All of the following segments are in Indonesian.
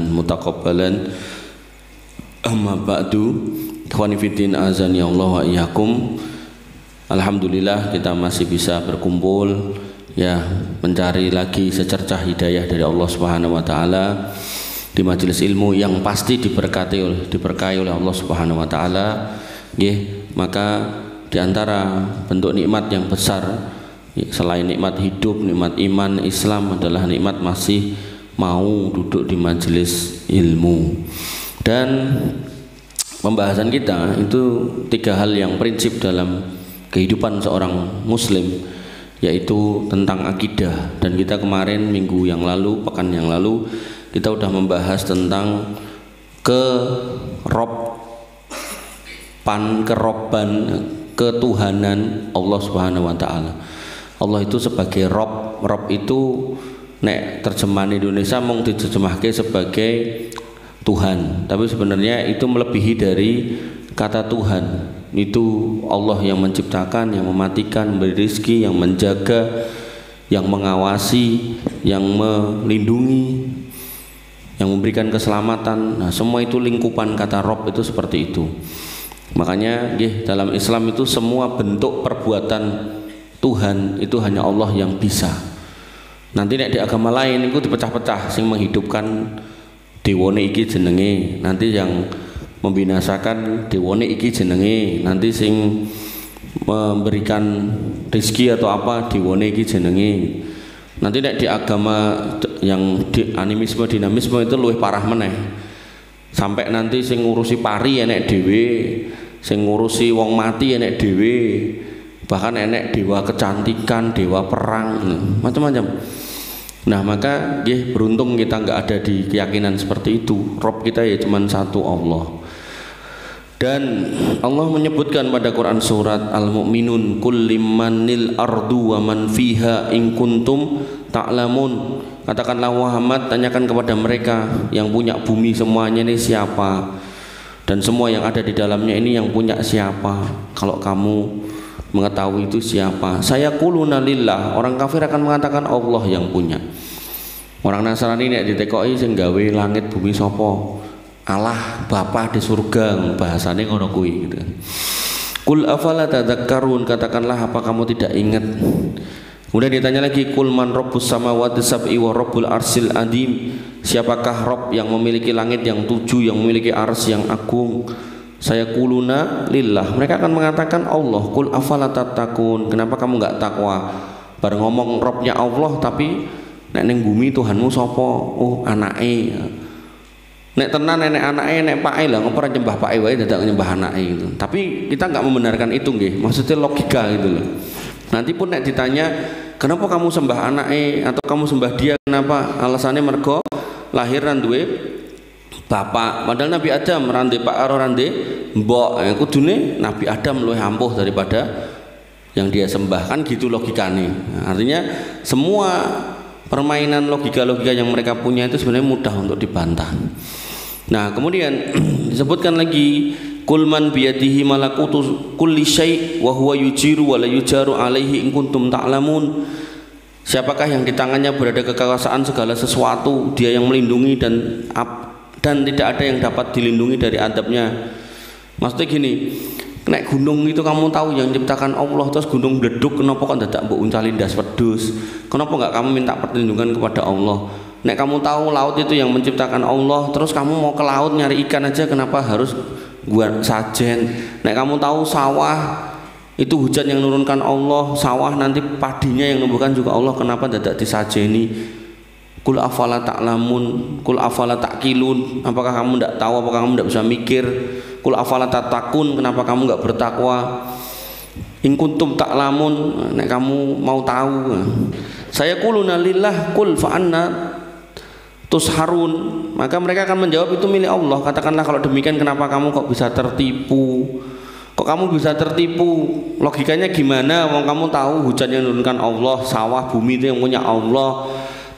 hasanan mutaqabbalan. Amma ba'du, ikhwani fiddin azani Allah wa iyyakum. Alhamdulillah kita masih bisa berkumpul ya, mencari lagi secercah hidayah dari Allah Subhanahu wa taala di majelis ilmu yang pasti diberkahi oleh Allah Subhanahu wa taala. Nggih, maka di antara bentuk nikmat yang besar selain nikmat hidup, nikmat iman Islam adalah nikmat masih mau duduk di majelis ilmu. Dan pembahasan kita itu 3 hal yang prinsip dalam kehidupan seorang muslim, yaitu tentang akidah. Dan kita kemarin minggu yang lalu, pekan yang lalu, kita sudah membahas tentang keroban, ketuhanan Allah Subhanahu wa taala. Allah itu sebagai Rob itu nek terjemahan Indonesia mung diterjemahke sebagai Tuhan, tapi sebenarnya itu melebihi dari kata Tuhan. Itu Allah yang menciptakan, yang mematikan, memberi rezeki, yang menjaga, yang mengawasi, yang melindungi, yang memberikan keselamatan. Nah, semua itu lingkupan kata Rob itu seperti itu. Makanya dalam Islam itu semua bentuk perbuatan Tuhan itu hanya Allah yang bisa. Nanti nek di agama lain itu dipecah-pecah, sing menghidupkan dewane iki jenenge, nanti yang membinasakan dewane iki jenenge, nanti sing memberikan rezeki atau apa dewane iki jenenge. Nanti nek di agama yang di animisme dinamisme itu luwih parah meneh. Sampai nanti sing ngurusi pari enek dhewe, sing ngurusi wong mati enek dhewe, bahkan enek dewa kecantikan, dewa perang, macam-macam. Nah, maka beruntung kita nggak ada di keyakinan seperti itu. Rob kita ya cuma satu, Allah. Dan Allah menyebutkan pada Quran surat Al-Mu'minun, "Qul limanil ardu wa man fiha in kuntum ta'lamun." Katakanlah Muhammad, tanyakan kepada mereka yang punya bumi semuanya ini siapa, dan semua yang ada di dalamnya ini yang punya siapa. Kalau kamu mengetahui itu siapa? Saya quluna lillah. Orang kafir akan mengatakan Allah yang punya. Orang Nasrani nek ditekoki sing gawe langit bumi sapa? Allah, Bapa di surga, bahasane ngono kuwi gitu. Qul afala tadzakkarun, katakanlah apa kamu tidak ingat? Kemudian ditanya lagi, qul man rabbus samawati sab'i wa rabbul arsil adim. Siapakah Rob yang memiliki langit yang 7, yang memiliki ars yang agung? Saya quluna lillah. Mereka akan mengatakan Allah. Qul afala tattaqun, kenapa kamu enggak takwa? Bareng ngomong Robnya Allah, tapi nek ning bumi Tuhanmu sapa? Oh, anake. Nek tenan nenek anake, nek pake lah, ngopo ora nyembah pake wae dadak nyembah anake gitu. Tapi kita enggak membenarkan itu nggih. Maksudnya logika gitu loh. Nanti pun nek ditanya, kenapa kamu sembah anake atau kamu sembah dia, kenapa? Alasannya mergo lahiran duwe bapak. Padahal Nabi Adam rande pak karo rande mbok. Kudune Nabi Adam luwih ampuh daripada yang dia sembah, kan gitu logikane. Nah, artinya semua permainan logika-logika yang mereka punya itu sebenarnya mudah untuk dibantah. Nah, kemudian disebutkan lagi, qul man biyadihi malakutu kulli syai' wa huwa yujiru wa la yujaru alaihi in kuntum ta'lamun. Siapakah yang di tangannya berada kekuasaan segala sesuatu, dia yang melindungi dan tidak ada yang dapat dilindungi dari adabnya. Maksudnya gini, nek gunung itu kamu tahu yang menciptakan Allah, terus gunung bleduk, kenapa kok dadak mbok uncali ndas wedhus? Kenapa enggak kamu minta perlindungan kepada Allah? Nek kamu tahu laut itu yang menciptakan Allah, terus kamu mau ke laut nyari ikan aja, kenapa harus buat sajen? Nek kamu tahu sawah itu hujan yang nurunkan Allah, sawah nanti padinya yang numbuhkan juga Allah, kenapa dadak disajeni? Qul afala ta'lamun, qul afala ta'qilun. Apakah kamu tidak tahu, apakah kamu tidak bisa mikir? Qul afala tattaqun, kenapa kamu enggak bertakwa? In kuntum ta'lamun, nek kamu mau tahu. Saya quluna lillah, qul fa anna tusharun. Maka mereka akan menjawab itu milik Allah. Katakanlah kalau demikian, kenapa kamu kok bisa tertipu? Kok kamu bisa tertipu? Logikanya gimana? Wong kamu tahu hujan yang menurunkan Allah, sawah bumi itu yang punya Allah,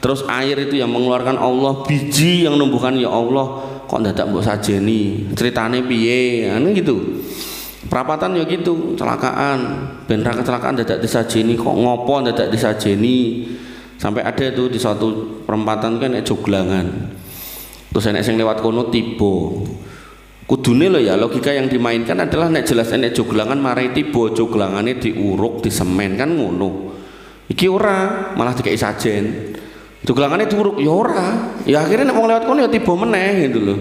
terus air itu yang mengeluarkan Allah, biji yang numbuhkan ya Allah. Kok dadak mbok sajeni? Ceritane piye? Anu gitu. Perapatan ya gitu, kecelakaan. Ben ra kecelakaan dadak disajeni, kok ngopo dadak disajeni? Sampai ada itu di suatu perempatan kan joglangan. Terus enek sing lewat kono tiba. Kudune lho ya, logika yang dimainkan adalah nek jelas enek joglangan marai tiba, joglangane diuruk, disemen kan ngono. Iki ora, malah dikei sajen. Joglangane diuruk ya ora. Ya akhirnya nek wong lewat kono ya tiba meneh gitu loh.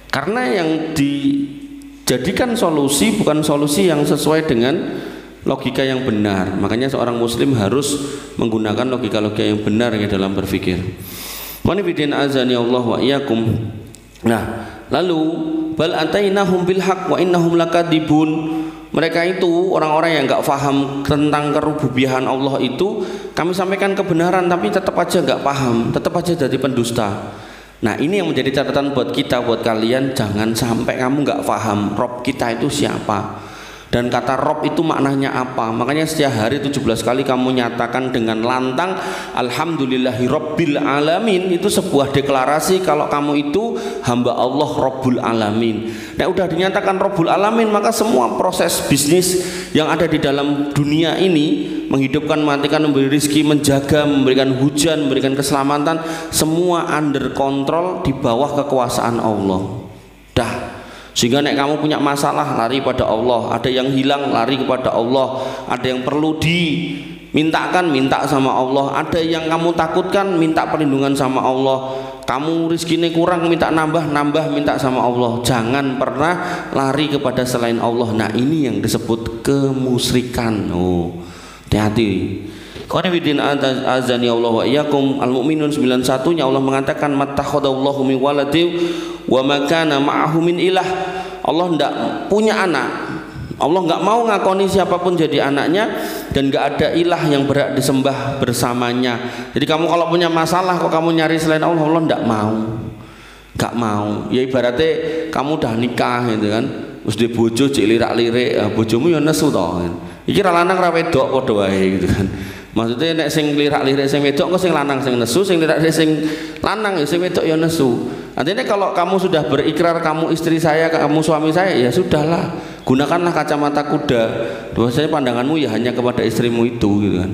Karena yang dijadikan solusi bukan solusi yang sesuai dengan logika yang benar. Makanya seorang muslim harus menggunakan logika-logika yang benar ya dalam berpikir. Wanifidin azani Allah wa iyyakum. Nah, lalu bal atainahum bil haqq wa innahum lakadibun. Mereka itu orang-orang yang enggak paham tentang kerububihan Allah itu, kami sampaikan kebenaran tapi tetap aja enggak paham, tetap aja jadi pendusta. Nah, ini yang menjadi catatan buat kita, buat kalian, jangan sampai kamu enggak paham Rob kita itu siapa. Dan kata Rob itu maknanya apa? Makanya setiap hari 17 kali kamu nyatakan dengan lantang Alhamdulillahi Rabbil Alamin. Itu sebuah deklarasi kalau kamu itu hamba Allah Rabbul Alamin. Nah udah dinyatakan Rabbul Alamin, maka semua proses bisnis yang ada di dalam dunia ini, menghidupkan, mematikan, memberi rezeki, menjaga, memberikan hujan, memberikan keselamatan, semua under control di bawah kekuasaan Allah. Dah. Sehingga nek kamu punya masalah lari pada Allah, ada yang hilang lari kepada Allah, ada yang perlu dimintakan minta sama Allah, ada yang kamu takutkan minta perlindungan sama Allah, kamu rezekinya kurang minta nambah minta sama Allah. Jangan pernah lari kepada selain Allah. Nah ini yang disebut kemusyrikan. Oh, hati-hati. Qanifidin azani Allah wa iyyakum. Al-Mu'minun 91-nya Allah mengatakan mattakhadallahu min waladi wa ma kana ma'ahu min ilah. Allah tidak punya anak. Allah enggak mau ngakoni siapapun jadi anaknya, dan enggak ada ilah yang berhak disembah bersamanya. Jadi kamu kalau punya masalah kok kamu nyari selain Allah, Allah enggak mau. Enggak mau. Ya ibaratnya kamu udah nikah gitu kan. Terus di bojo cek lirak-lirik, bojomu ya nesu toh. Iki ra lanang ra wedok padha wae gitu kan. Maksudnya nek sing lirak-lirik sing wedok kok sing lanang sing nesu, sing lirak-lirik sing lanang ya sing wedok ya nesu. Artinya kalau kamu sudah berikrar kamu istri saya, kamu suami saya, ya sudahlah, gunakanlah kacamata kuda. Bahwasanya pandanganmu ya hanya kepada istrimu itu gitu kan.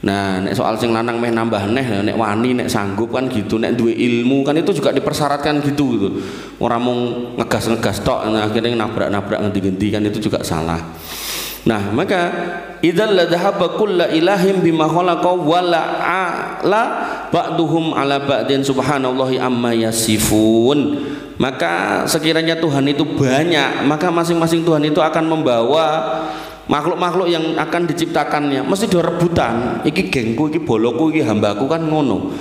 Nah, nek soal sing lanang meh nambah neh, nek wani, nek sanggup kan gitu, nek duwe ilmu kan itu juga dipersyaratkan gitu. Orang mau ngegas-ngegas tok, nah, akhirnya nabrak-nabrak ngenti-ngenti kan itu juga salah. Nah, maka idzal la dhahaba kullu ilahim bima khalaqa wala ala ba'duhum ala ba'din subhanallahi amma yasifun. Maka sekiranya Tuhan itu banyak, maka masing-masing Tuhan itu akan membawa makhluk-makhluk yang akan diciptakannya. Mesti ada rebutan, iki gengku, iki boloku, iki hambaku kan ngono.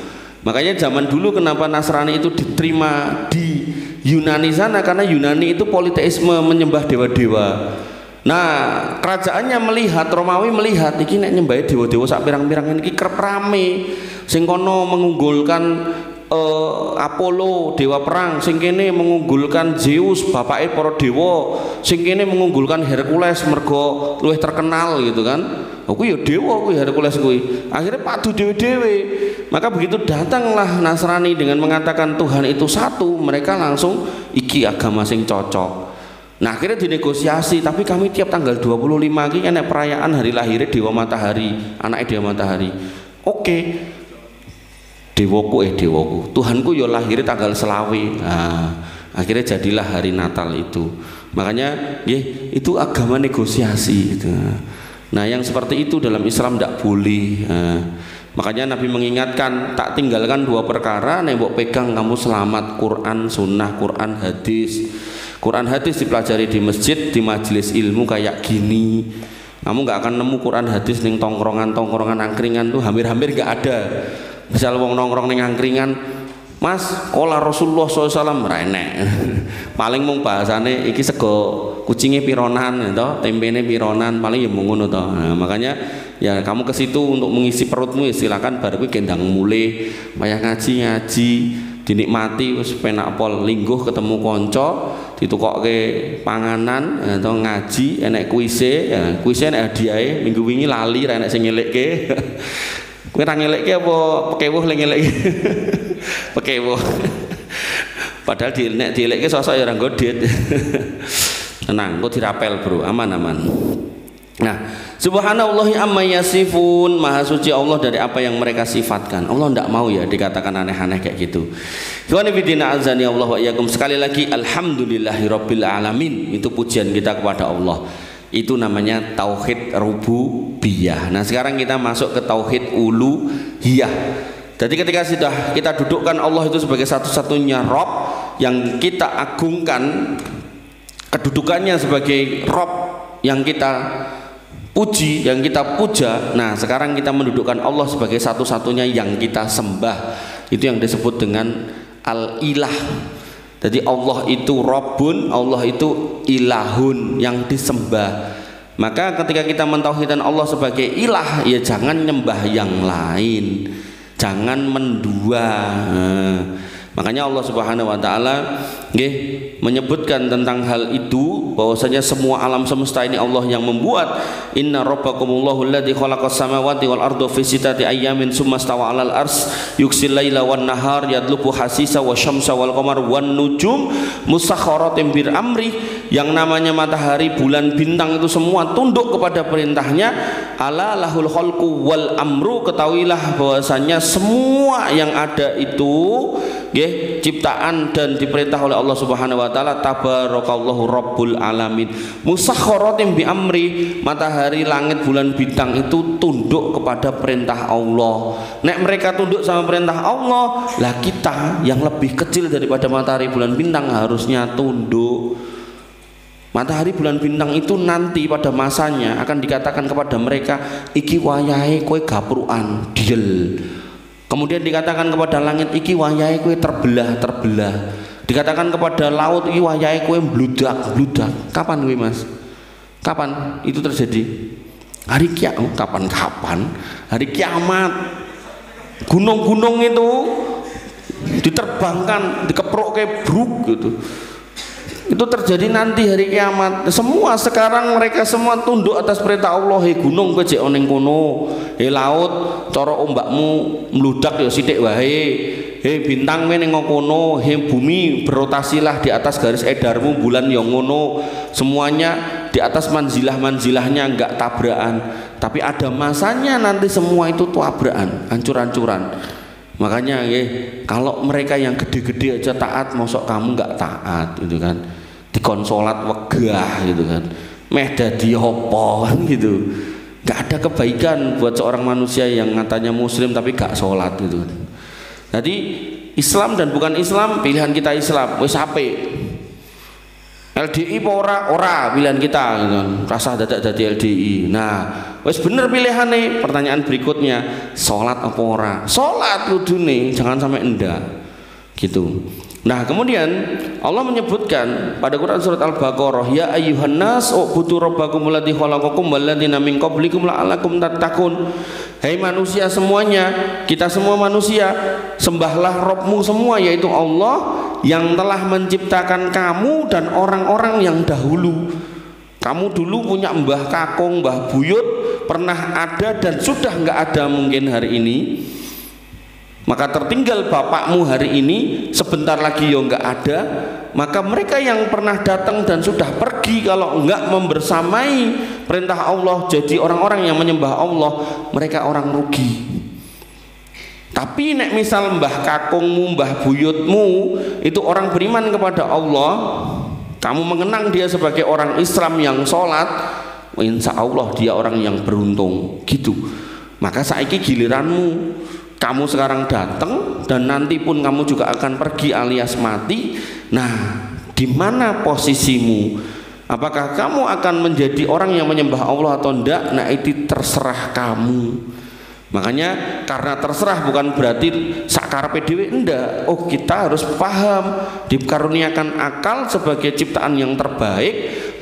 Makanya zaman dulu kenapa Nasrani itu diterima di Yunani sana, karena Yunani itu politeisme, menyembah dewa-dewa. Nah, kerajaannya melihat, Romawi melihat iki nek nyembah dewa-dewa sak pirang-pirang iki kerep rame. Sing kono mengunggulkan Apollo, dewa perang, sing kene mengunggulkan Zeus, bapake para dewa, sing kene mengunggulkan Hercules mergo luwih terkenal gitu kan. Aku ya dewa kuwi, Hercules kuwi. Akhirnya padu dewe-dewe. Maka begitu datanglah Nasrani dengan mengatakan Tuhan itu satu, mereka langsung iki agama sing cocok. Nah akhirnya dinegosiasi, tapi kami tiap tanggal 25 ini kan perayaan hari lahirnya Dewa Matahari, anaknya Dewa Matahari. Oke, dewaku, Tuhanku ya lahirnya tanggal selawe. Nah, akhirnya jadilah hari Natal itu. Makanya itu agama negosiasi gitu. Nah yang seperti itu dalam Islam tidak boleh. Makanya Nabi mengingatkan, tak tinggalkan dua perkara, nembok pegang kamu selamat, Quran, Sunnah, Quran, hadis. Quran hadis dipelajari di masjid, di majelis ilmu kayak gini. Kamu nggak akan nemu Quran hadis ning tongkrongan angkringan tuh hampir-hampir nggak ada. Misal wong nongkrong ning angkringan, Mas, qala Rasulullah SAW renek. Paling mung bahasane iki sego kucinge pironan to, tempene pironan, paling ya mung ngono to. Nah, makanya ya kamu ke situ untuk mengisi perutmu ya silakan, bar kuwi gendang mulih, payah ngaji, dinikmati wis penak pol, lingguh ketemu kanca, ditukokke panganan atau ngaji, enek kuise, ya kuise enek hadiahe, minggu wingi lali ra enek sing ngelekke. Kowe ra ngelekke apa pekewuh le ngelekke? Pekewuh. Padahal nek dielekke sosok ya ora nggodit. Tenang, kok dirapel, Bro, aman. Nah, Subhanallahi amma yasifun, maha suci Allah dari apa yang mereka sifatkan. Allah tidak mau ya dikatakan aneh-aneh kayak gitu. Ikhwani fillah azani Allah wa iyyakum. Sekali lagi alhamdulillahirabbil alamin. Itu pujian kita kepada Allah. Itu namanya tauhid rububiyah. Nah, sekarang kita masuk ke tauhid uluhiyah. Jadi ketika sudah kita dudukkan Allah itu sebagai satu-satunya Rabb yang kita agungkan, kedudukannya sebagai Rabb yang kita puji, yang kita puja. Nah, sekarang kita mendudukkan Allah sebagai satu-satunya yang kita sembah. Itu yang disebut dengan al-ilah. Jadi Allah itu Rabbun, Allah itu ilahun, yang disembah. Maka ketika kita mentauhidkan Allah sebagai ilah, ya jangan nyembah yang lain, jangan mendua. Makanya Allah Subhanahu wa taala menyebutkan tentang hal itu, bahwasanya semua alam semesta ini Allah yang membuat. Inna rabbakumullahu alladzi khalaqas samawati wal arda fi sittati ayyamin tsumma stawa 'alal arsy yuksil laila wan nahar yatlubu hasisa wasyamsa wal qamar wan nujum musakhkharatin bir amri. Yang namanya matahari, bulan, bintang itu semua tunduk kepada perintahnya. Ala lahul khalqu wal amru, ketahuilah bahwasanya semua yang ada itu ciptaan dan diperintah oleh Allah Subhanahu wa taala. Tabarakallahu rabbul alamin. Musakhkharatin bi amri, matahari, langit, bulan, bintang itu tunduk kepada perintah Allah. Nek mereka tunduk sama perintah Allah, lah kita yang lebih kecil daripada matahari, bulan, bintang harusnya tunduk. Matahari, bulan, bintang itu nanti pada masanya akan dikatakan kepada mereka, iki wayahe kowe gaprukan diel. Kemudian dikatakan kepada langit, iki wayahe kowe terbelah. Dikatakan kepada laut, iki wayahe kowe bludak. Kapan kowe Mas? Kapan itu terjadi? Hari kiamat. Kapan? Hari kiamat. Gunung-gunung itu diterbangkan, dikeprok kayak bruk gitu. Itu terjadi nanti hari kiamat. Semua sekarang mereka semua tunduk atas perintah Allah. Hei gunung kowe jek ning kono, hei laut cara ombakmu mludak ya sithik wae, hei bintang kowe ning kono, hei bumi berotasilah di atas garis edarmu, bulan ya ngono. Semuanya di atas manzilah-manzilahnya, enggak tabrakan. Tapi ada masanya nanti semua itu tabrakan, hancur-hancuran. Makanya kalau mereka yang gede-gede aja taat, mosok kamu nggak taat gitu kan, dikonsolat wegah gitu kan, meh dadi opo kan gitu. Nggak ada kebaikan buat seorang manusia yang katanya muslim tapi gak sholat gitu. Jadi Islam dan bukan Islam, pilihan kita Islam, wis apik. LDI apa ora pilihan kita gitu. Rasa dadak dadi LDI. Nah, wis bener pilihane. Pertanyaan berikutnya, sholat apa ora? Sholat kudune, jangan sampai enggak. Gitu. Nah, kemudian Allah menyebutkan pada Quran surat Al-Baqarah, ya ayyuhan nas ubudu rabbakum alladzi khalaqakum walladzina min qablikum la'allakum tattaqun. Hai manusia semuanya, kita semua manusia, sembahlah Rabbmu semua, yaitu Allah yang telah menciptakan kamu dan orang-orang yang dahulu. Kamu dulu punya mbah kakung, mbah buyut, pernah ada dan sudah nggak ada mungkin hari ini. Maka tertinggal bapakmu hari ini, sebentar lagi ya nggak ada. Maka mereka yang pernah datang dan sudah pergi, kalau nggak membersamai perintah Allah, jadi orang-orang yang menyembah Allah, mereka orang rugi. Tapi nek misal mbah kakungmu, mbah buyutmu itu orang beriman kepada Allah, kamu mengenang dia sebagai orang Islam yang sholat, insya Allah dia orang yang beruntung gitu. Maka saiki giliranmu, kamu sekarang datang dan nanti pun kamu juga akan pergi alias mati. Nah, di mana posisimu? Apakah kamu akan menjadi orang yang menyembah Allah atau enggak? Nah, itu terserah kamu. Makanya karena terserah bukan berarti sakarepe dhewe, enggak. Oh, kita harus paham, dikaruniakan akal sebagai ciptaan yang terbaik,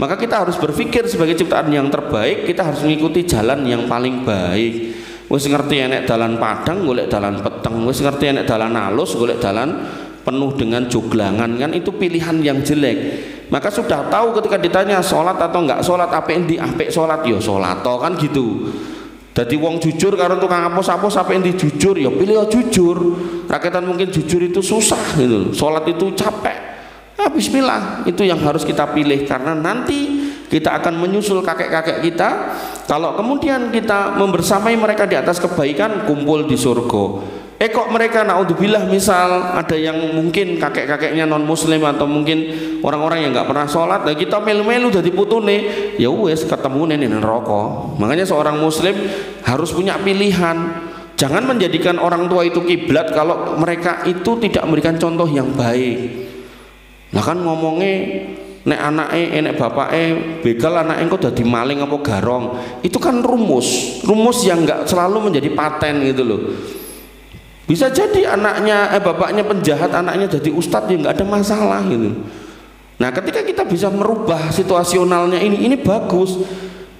maka kita harus berpikir sebagai ciptaan yang terbaik, kita harus mengikuti jalan yang paling baik. Wis ngerti enek dalan padang golek dalan peteng, wis ngerti enek dalan alus golek dalan penuh dengan joglangan, kan itu pilihan yang jelek. Maka sudah tahu ketika ditanya sholat atau enggak sholat, apa yang apik sholat ya sholat toh kan gitu. Jadi wong jujur karo tukang apus-apus, apa yang jujur ya pilih ya jujur. Rakyatan mungkin jujur itu susah gitu, sholat itu capek. Nah, bismillah, itu yang harus kita pilih, karena nanti kita akan menyusul kakek-kakek kita. Kalau kemudian kita membersamai mereka di atas kebaikan, kumpul di surga. Kok mereka naudzubillah misal ada yang mungkin kakek-kakeknya non muslim atau mungkin orang-orang yang nggak pernah sholat, dan kita melu-melu jadi putune, ya wes ketemu nih neraka. Makanya seorang muslim harus punya pilihan. Jangan menjadikan orang tua itu kiblat kalau mereka itu tidak memberikan contoh yang baik. Nah kan ngomongnya nek anake nek bapake begal, anake kok dadi maling apa garong. Itu kan rumus yang nggak selalu menjadi paten gitu loh. Bisa jadi anaknya bapaknya penjahat, anaknya jadi ustadz, ya nggak ada masalah gitu. Nah ketika kita bisa merubah situasionalnya ini bagus.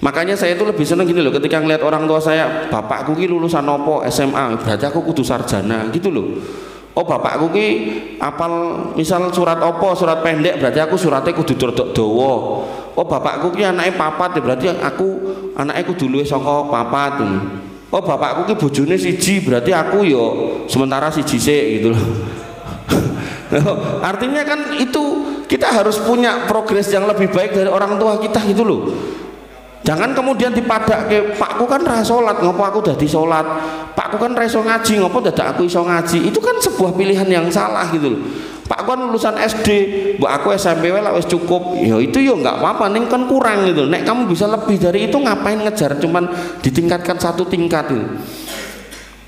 Makanya saya itu lebih senang gini loh, ketika ngeliat orang tua saya, bapakku ki lulusan opo SMA, berarti aku kudu sarjana gitu loh. Oh bapakku ki apal misal surat opo, surat pendek, berarti aku suratnya kudu rodok dawa. Oh bapakku ki anaknya papat, ya berarti aku anaknya kudu luwih saka papat. Oh bapakku ki bojone siji, berarti aku yo sementara siji sik gitu loh. Artinya kan itu kita harus punya progres yang lebih baik dari orang tua kita gitu loh. Jangan kemudian dipadak ke pakku kan ra salat, ngopo aku dadi salat. Pakku kan ra iso ngaji, ngopo dadak aku iso ngaji. Itu kan sebuah pilihan yang salah gitu loh. Pakku kan lulusan SD, mbok aku SMP wae lah wis cukup. Ya itu yo enggak apa-apa, ning kan kurang gitu. Nek kamu bisa lebih dari itu ngapain ngejar cuman ditingkatkan satu tingkat itu.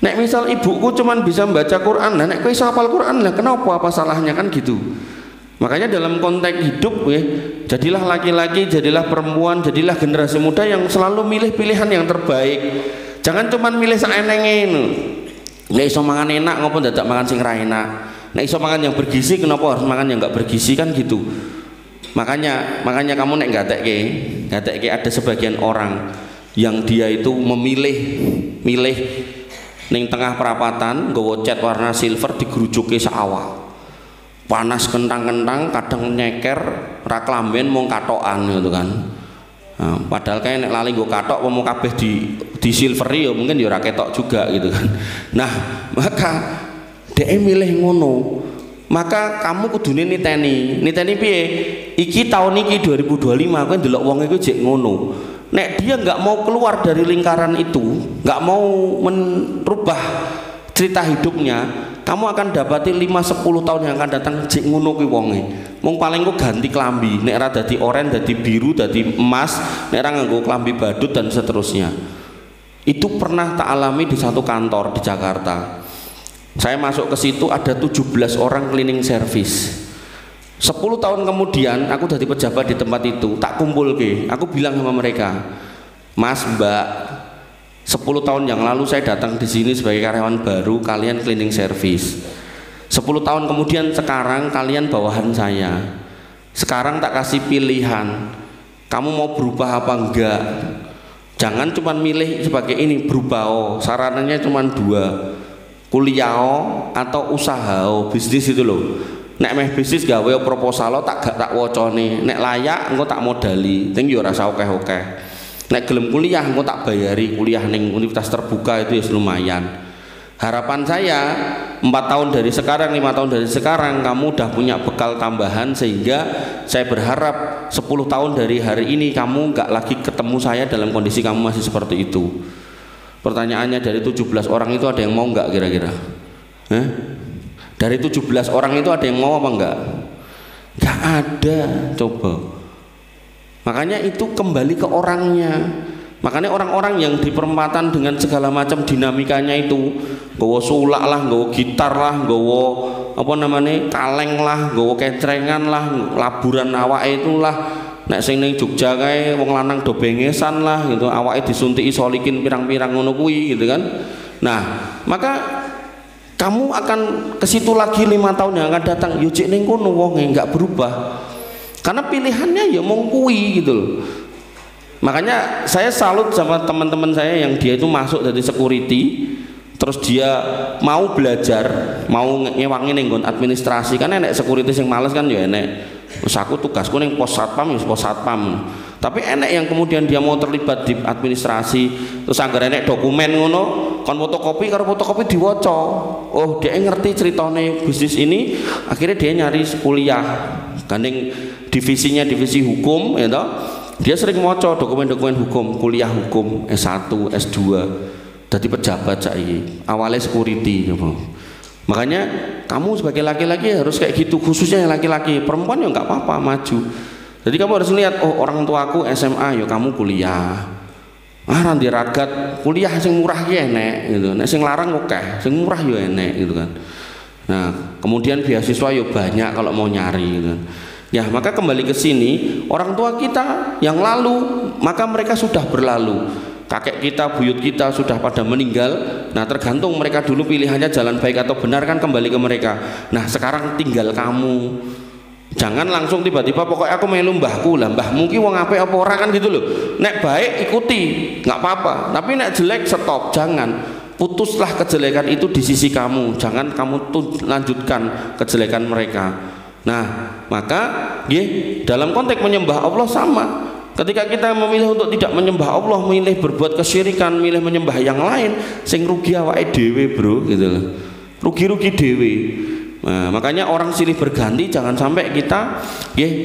Nek misal ibuku cuman bisa membaca Quran, nah nek kowe iso hafal Quran lah kenapa, apa salahnya kan gitu. Makanya dalam konteks hidup ya, jadilah laki-laki, jadilah perempuan, jadilah generasi muda yang selalu milih pilihan yang terbaik. Jangan cuman milih saenenge. Nek iso mangan enak ngopo dadak mangan sing ra enak. Nek iso mangan yang bergizi kenapa harus makan yang enggak bergizi kan gitu. Makanya kamu nek gatekke ada sebagian orang yang dia itu milih ning tengah perapatan nggawa cat warna silver digerujuke sak awak. Panas kentang-kentang, kadang nyeker, ra klamben mung katokan gitu kan. Nah, padahal kayak nek lali nggo katok mau kabeh di silveri ya mungkin ya ora ketok juga gitu kan. Nah, maka dhek milih ngono. Maka kamu kudune niteni piye? Iki tahun iki 2025 kowe ndelok wong iku jek ngono. Nek dia nggak mau keluar dari lingkaran itu, nggak mau merubah cerita hidupnya, kamu akan dapati 5-10 tahun yang akan datang jek ngono kuwi wonge. Mung paling kok ganti klambi, nek ora dadi oranye, dadi biru, dadi emas, nek ora nganggo klambi badut dan seterusnya. Itu pernah tak alami di satu kantor di Jakarta. Saya masuk ke situ ada 17 orang cleaning service. 10 tahun kemudian aku jadi pejabat di tempat itu, tak kumpul ke. Aku bilang sama mereka, Mas, Mbak, 10 tahun yang lalu saya datang di sini sebagai karyawan baru, kalian cleaning service. 10 tahun kemudian sekarang kalian bawahan saya. Sekarang tak kasih pilihan, kamu mau berubah apa enggak? Jangan cuma milih sebagai ini, berubah sarannya cuma 2, kuliah atau usaha bisnis itu loh. Nek meh bisnis gawe proposal tak wocone, nek layak engko tak modali, ting yo ora usah akeh-akeh. Nek gelem kuliah engko tak bayari kuliah ning universitas terbuka itu ya lumayan. Harapan saya 4 tahun dari sekarang, 5 tahun dari sekarang kamu udah punya bekal tambahan, sehingga saya berharap 10 tahun dari hari ini kamu nggak lagi ketemu saya dalam kondisi kamu masih seperti itu. Pertanyaannya, dari 17 orang itu ada yang mau nggak kira-kira? Dari 17 orang itu ada yang mau apa enggak? Enggak ada, coba. Makanya itu kembali ke orangnya. Makanya orang-orang yang di perempatan dengan segala macam dinamikanya itu, nggawa sulak lah, nggawa gitar lah, nggawa apa namanya kaleng lah, nggawa kecrengan lah, laburan awake itu lah. Nek sing ning Jogja kae wong lanang do bengesan lah gitu, awake disuntiki solikin pirang-pirang ngono kuwi gitu kan. Nah, maka kamu akan ke situ lagi 5 tahun yang akan datang, yo cek ning kono wonge enggak berubah. Karena pilihannya ya mau kuwi gitu loh. Makanya saya salut sama teman-teman saya yang dia itu masuk dari security, terus dia mau belajar, mau ngewangi ning nggon administrasi. Kan enek security sing males kan ya enek. Terus aku tugasku ning pos satpam ya pos satpam. Tapi enek yang kemudian dia mau terlibat di administrasi, terus anggar enek dokumen ngono, kon fotokopi karo fotokopi diwaca. Oh, dia ngerti ceritane bisnis ini, akhirnya dia nyari kuliah. Gandeng divisinya divisi hukum ya toh. dia sering maca dokumen-dokumen hukum, kuliah hukum S1, S2, jadi pejabat saiki. Awalnya security coba. Makanya kamu sebagai laki-laki harus kayak gitu, khususnya yang laki-laki. Perempuan ya nggak apa-apa maju. Jadi kamu harus lihat, oh orang tuaku SMA, ya kamu kuliah. Nanti ragat kuliah sing murah ya enek gitu. Nek sing larang oke, sing murah ya enek gitu kan. Nah, kemudian beasiswa ya banyak kalau mau nyari gitu. Ya, maka kembali ke sini, orang tua kita yang lalu, maka mereka sudah berlalu. Kakek kita, buyut kita sudah pada meninggal. Nah, tergantung mereka dulu pilihannya jalan baik atau benar, kan kembali ke mereka. Nah, sekarang tinggal kamu. Jangan langsung tiba-tiba pokoknya aku melu mbahku lah, mbahmu ki wong apik apa ora kan gitu loh. Nek baik ikuti, nggak apa-apa. Tapi nek jelek stop, jangan. Putuslah kejelekan itu di sisi kamu. Jangan kamu lanjutkan kejelekan mereka. Nah, maka dalam konteks menyembah Allah sama. Ketika kita memilih untuk tidak menyembah Allah, memilih berbuat kesyirikan, memilih menyembah yang lain, sing rugi awake dhewe, bro, gitu loh. Rugi-rugi dhewe. Nah, makanya orang silih berganti, jangan sampai kita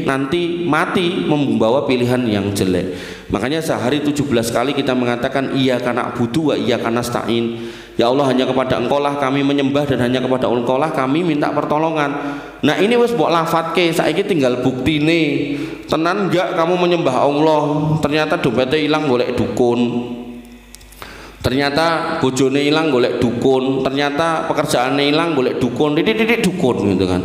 nanti mati membawa pilihan yang jelek. Makanya sehari 17 kali kita mengatakan iyyaka na'budu wa iyyaka nasta'in. Ya Allah, hanya kepada Engkau lah kami menyembah dan hanya kepada Engkau lah kami minta pertolongan. Nah, ini wis mbok lafatke, saiki tinggal buktine. Tenan enggak kamu menyembah Allah? Ternyata dompetnya hilang golek dukun. Ternyata bojone hilang golek dukun, ternyata pekerjaannya hilang golek dukun, titik dukun gitu kan.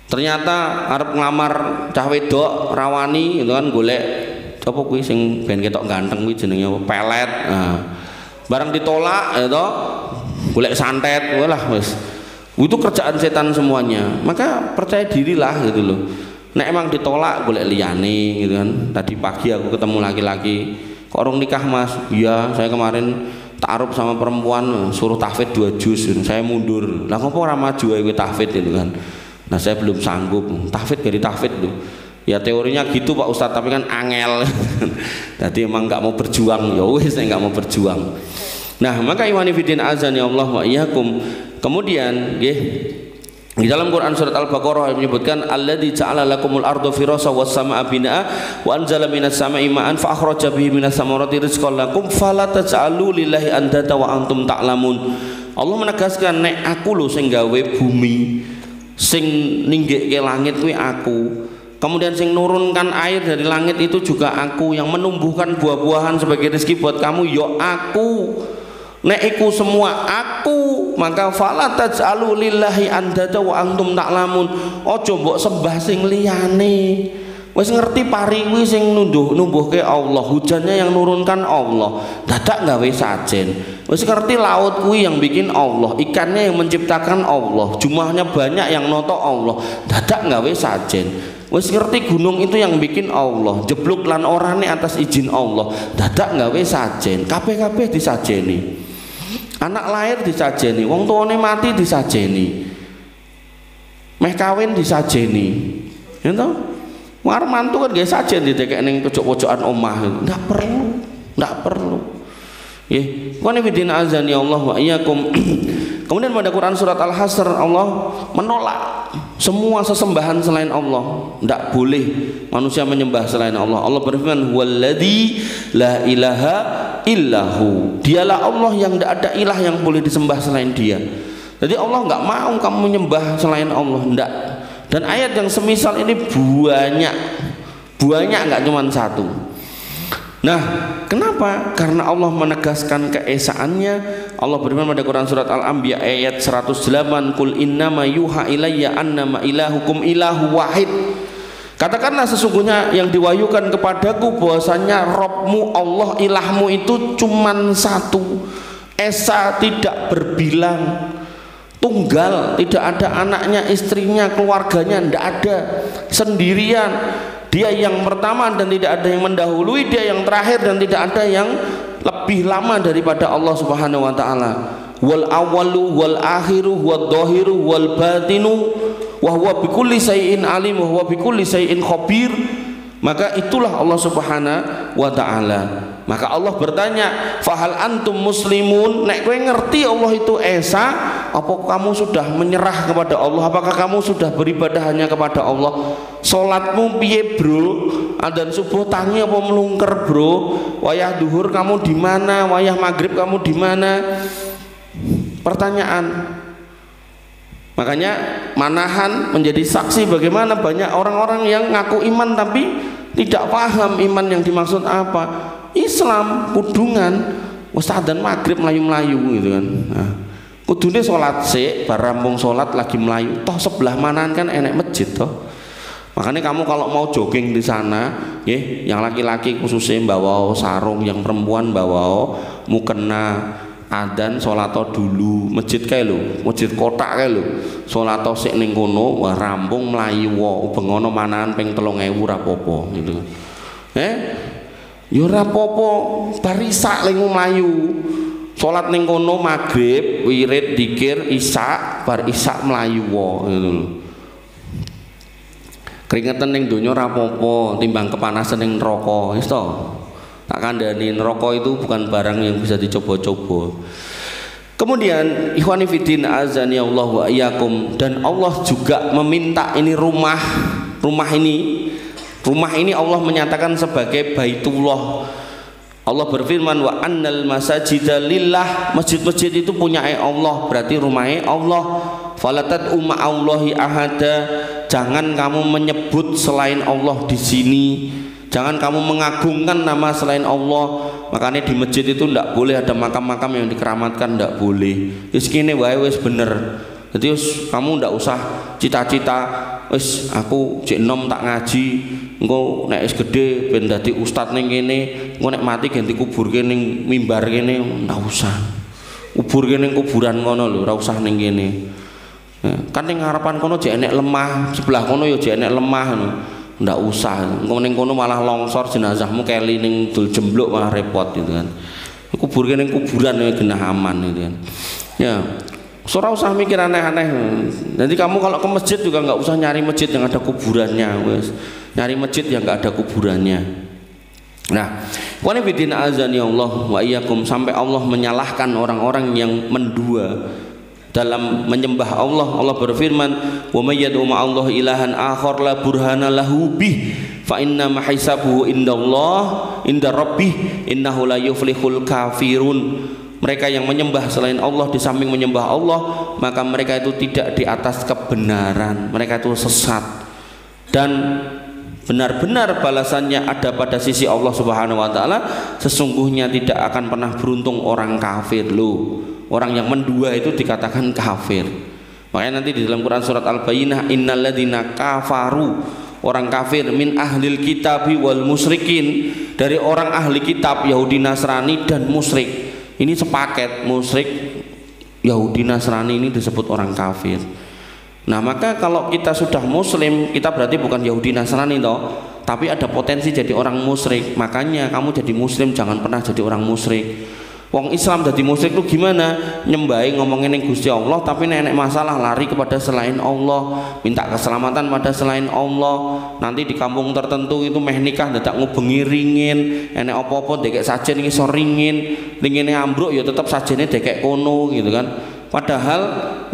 Ternyata arep ngelamar cah wedok rawani gitu kan, golek apa kuwi sing ben ketok ganteng kuwi jenenge apa? Pelet. Nah, barang ditolak ya toh golek santet, walah wis. Itu kerjaan setan semuanya. Maka percaya dirilah gitu loh. Nek emang ditolak golek liyane gitu kan. Tadi pagi aku ketemu laki-laki, kok orang nikah mas? Iya, saya kemarin ta'aruf sama perempuan, suruh tahfidz 2 juz, saya mundur. Lah ngopo ora maju ae tahfidz gitu kan. Nah, saya belum sanggup. Tahfidz dari tahfidz tuh. Ya teorinya gitu Pak Ustadz, tapi kan angel. Jadi emang nggak mau berjuang, ya wis saya nggak mau berjuang. Nah, maka iwani fiddin azani Allah wa iyyakum. Kemudian di dalam Quran surat Al-Baqarah menyebutkan alladzi ja'ala lakumul arda firasha was samaa'a binaa'a wa anzala minas samaa'i ma'an fa akhraja bihi minas samarati rizqan lakum fala taj'alu lillahi andada wa antum ta'lamun. Allah menegaskan, nek aku lho sing gawe bumi, sing ninggikke langit kuwi aku. Kemudian sing nurunkan air dari langit itu juga aku, yang menumbuhkan buah-buahan sebagai rezeki buat kamu ya aku. Nek iku semua aku, maka fala taj'alu lillahi andada wa antum ta'lamun. Aja mbok sembah sing liyane. Wis ngerti pari kuwi sing numbuhke Allah, hujannya yang nurunkan Allah, dadak gawe sajen. Wis ngerti laut kuwi yang bikin Allah, ikannya yang menciptakan Allah, jumlahnya banyak yang noto Allah, dadak gawe sajen. Wis ngerti gunung itu yang bikin Allah, jeblok lan orane atas izin Allah, dadak gawe sajen. Kabeh-kabeh disajeni. Anak lahir disajeni, wong tuane mati disajeni, meh kawin disajeni, ya toh? War mantu kan gak sajen didekek ning pojok-pojokan omah, ndak perlu. Nggih, qul bidina azani Allah wa iyyakum. Kemudian pada Quran surat Al-Hasr Allah menolak semua sesembahan selain Allah. Tidak boleh manusia menyembah selain Allah. Allah berfirman, "Walladzi la ilaha illahu." Dialah Allah yang tidak ada ilah yang boleh disembah selain Dia. Jadi Allah nggak mau kamu menyembah selain Allah, tidak. Dan ayat yang semisal ini banyak nggak cuma satu. Nah, kenapa? Karena Allah menegaskan keesaannya. Allah berfirman pada Quran surat Al-Anbiya ayat 108, "Qul innama yuha ilayya annama ilahukum ilahu wahid." Katakanlah sesungguhnya yang diwahyukan kepadaku bahwasanya Rabbmu Allah ilahmu itu cuman satu, esa, tidak berbilang, tunggal, tidak ada anaknya, istrinya, keluarganya, tidak ada, sendirian. Dia yang pertama dan tidak ada yang mendahului, dia yang terakhir dan tidak ada yang lebih lama daripada Allah Subhanahu wa taala. Wal awwalu wal akhiru wad dhahiru wal batinu wa huwa bikulli syai'in alim wa huwa bikulli syai'in khabir. Maka itulah Allah Subhanahu wa taala. Maka Allah bertanya, "Fahal antum muslimun?" Nek kowe ngerti Allah itu esa, Apa kamu sudah menyerah kepada Allah? Apakah kamu sudah beribadah hanya kepada Allah? Salatmu piye, Bro? Adzan subuh tangi apa melungker, Bro? Wayah duhur kamu di mana? Wayah maghrib kamu di mana? Pertanyaan. Makanya Manahan menjadi saksi bagaimana banyak orang-orang yang ngaku iman tapi tidak paham iman yang dimaksud apa. Islam kudungan ustaz dan maghrib melayu-melayu gitu kan. Nah, kudune sholat sik, bar rampung sholat lagi melayu. Toh sebelah Manahan kan enek masjid toh. Makanya kamu kalau mau jogging di sana, yang laki-laki khususnya bawa sarung, yang perempuan bawa mukena, adzan sholato dulu, masjid kae lho, masjid kotak kae lho. Sholato sik ning kono, wah rampung melayu wae, bengono Manahan ping 3.000 rapopo gitu. Ya ora apa-apa, bar isak lengo mlayu. Salat ning kono maghrib, wirid, dzikir, isak, bar isak mlayu wae ngono lho. Keringetan ning donya ora apa-apa timbang kepanasan ning neraka, wis to. Tak kandhani neraka itu bukan barang yang bisa dicoba-coba. Kemudian ikhwani fiddin azani Allah wa iyyakum, dan Allah juga meminta ini rumah ini Allah menyatakan sebagai Baitullah. Allah berfirman wa annal masajida lillah, masjid-masjid itu punya Allah, berarti rumahnya Allah. Falatat Allahi ahada, jangan kamu menyebut selain Allah di sini, jangan kamu mengagungkan nama selain Allah. Makanya di masjid itu tidak boleh ada makam-makam yang dikeramatkan, tidak boleh. Wis kene wae wis bener. Jadi kamu tidak usah cita-cita wis aku jek enom tak ngaji, engko nek wis gedhe ben dadi ustad ning kene, engko nek mati ganti kuburke ning mimbar kene, ndak usah. Kuburke ning kuburan kono lho, ora usah ning kene. Kan ning ngarepan kono jek enek lemah, sebelah kono ya jek enek lemah ngono. Ndak usah. Engko ning kono malah longsor jenazahmu keli ning dul jembluk malah repot gitu kan. Kuburke ning kuburan ya genah aman gitu kan. Ya. Ora usah mikir aneh-aneh. Nanti kamu kalau ke masjid juga nggak usah nyari masjid yang ada kuburannya, wes. Nyari masjid yang nggak ada kuburannya. Nah, qul bidina azani Allah wa iyyakum, sampai Allah menyalahkan orang-orang yang mendua dalam menyembah Allah. Allah berfirman, "Wa may yad'u ma'allahi ilahan akhar la burhana lahu bih fa inna ma hisabuhu indallah inda rabbih innahu la yuflihul kafirun." Mereka yang menyembah selain Allah, di samping menyembah Allah, maka mereka itu tidak di atas kebenaran, mereka itu sesat, dan benar-benar balasannya ada pada sisi Allah Subhanahu wa taala. Sesungguhnya tidak akan pernah beruntung orang kafir loh. Orang yang mendua itu dikatakan kafir. Makanya nanti di dalam Quran surat Al-Bayyinah, innalladzina kafaru, orang kafir, min ahlil kitabi wal musyrikin, dari orang ahli kitab Yahudi Nasrani dan musyrik. Ini sepaket, musyrik, Yahudi Nasrani ini disebut orang kafir. Nah, maka kalau kita sudah muslim, kita berarti bukan Yahudi Nasrani toh, tapi ada potensi jadi orang musyrik. Makanya kamu jadi muslim jangan pernah jadi orang musyrik. Wong Islam jadi musyrik itu gimana? Nyembahi ngomongin yang Gusti Allah, tapi nenek masalah lari kepada selain Allah, minta keselamatan pada selain Allah. Nanti di kampung tertentu itu meh nikah dadak ngubengi ringin, enek apa-apa dekek sajen ngisor ringin, ringine ambruk ya tetap sajene dekek kono gitu kan. Padahal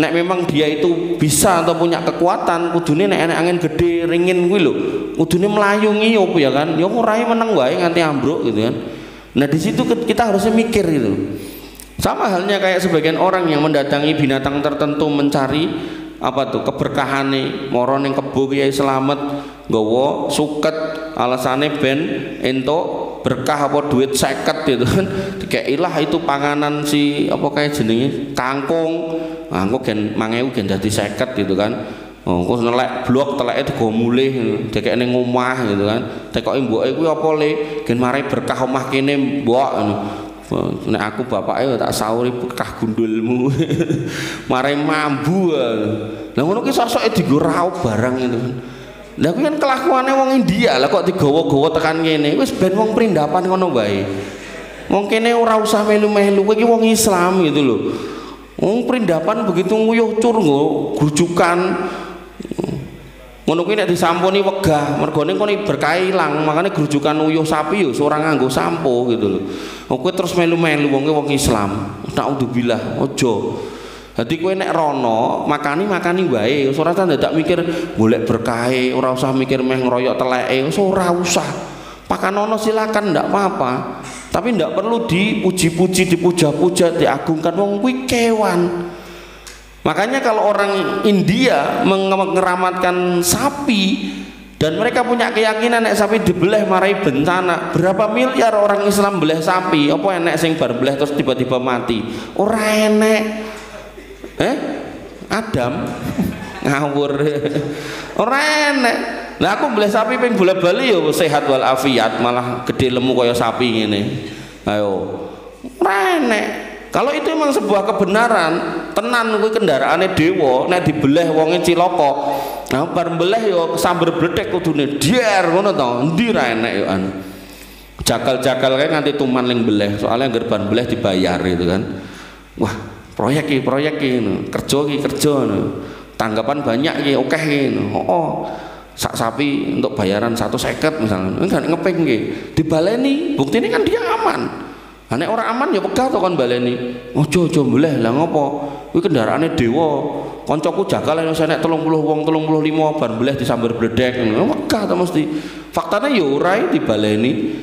nek memang dia itu bisa atau punya kekuatan, kudune nek enek angin gede ringin kuwi lho, kudune melayu ngiyup ya kan. Ya ora meneng wae nganti ambruk gitu kan. Nah di situ kita harusnya mikir gitu. Sama halnya kayak sebagian orang yang mendatangi binatang tertentu mencari apa tuh keberkahane, moro ning kebo kiai selamat, nggawa suket, alasane ben entuk berkah apa duit 50 gitu kan. Dikeilah itu panganan si apa kayak jenenge kangkung. Nah, engko gen 1000 gen dadi 50 gitu kan. Oh, kok nelek blok teleke digo mulih dekek ning omah gitu kan. Tekoke mboke kuwi apa le? Gen marai berkah omah kene mbok ngono. Nek aku bapake tak sauri berkah gundulmu. Marai mambu. Lah ngono ki sosoke digo raup barang itu kan. Lah kuwi kan kelakuane wong India lah kok digawa-gawa tekan kene. Wis ben wong perindapan ngono wae. Wong kene ora usah melu-melu, kowe iki wong Islam gitu lho. Wong perindapan begitu nguyuh cur nggo grujukan. Ngono kuwi nek disampuni wegah, mergone kono berkah ilang, makane grujukan uyuh sapi yo ora nganggo sampo gitu lho. Kowe terus melu-melu wong Islam. Naudzubillah, aja. Dadi kowe nek rono makani wae, ora usah dadak mikir golek berkahe, ora usah mikir meh ngeroyok teleke, ora usah. Pakanono silakan ndak apa-apa. Tapi ndak perlu dipuji-puji, dipuja-puja, diagungkan, wong kuwi kewan. Makanya kalau orang India mengeramatkan sapi dan mereka punya keyakinan nek sapi dibelah marai bencana, berapa miliar orang Islam belah sapi, apa enek sing bar belah terus tiba-tiba mati? Ora enek. Adam ngawur. Ora enek. Lah aku belah sapi ping bola-bali yo sehat wal afiat, malah gede lemu kaya sapi ngene. Ayo. Ora enek. Kalau itu memang sebuah kebenaran, tenan kuwi kendaraane dewa, nek dibelah wonge cilaka. Nah, bar mbelah yo sambar bledek kudune dier ngono to. Endi ra enek yo an. Jakal-jakal kae nganti tuman ling belah, soalnya anggar bar belah dibayar gitu kan. Wah, proyek iki kerja ngono. Tanggapan banyak iki akeh iki. Oh, sak sapi untuk bayaran 150 misalnya. Enggak ngeping iki. Dibaleni, buktine kan dia aman. Nek ora aman ya pegah to kon baleni. Ojo mbleh lah ngopo? Kuwi kendaraane dewa. Kancaku jakal nek enek 30 wong 35 bar mbleh disambar bledek ngono. Pegah to mesti. Faktane ya ora dibaleni.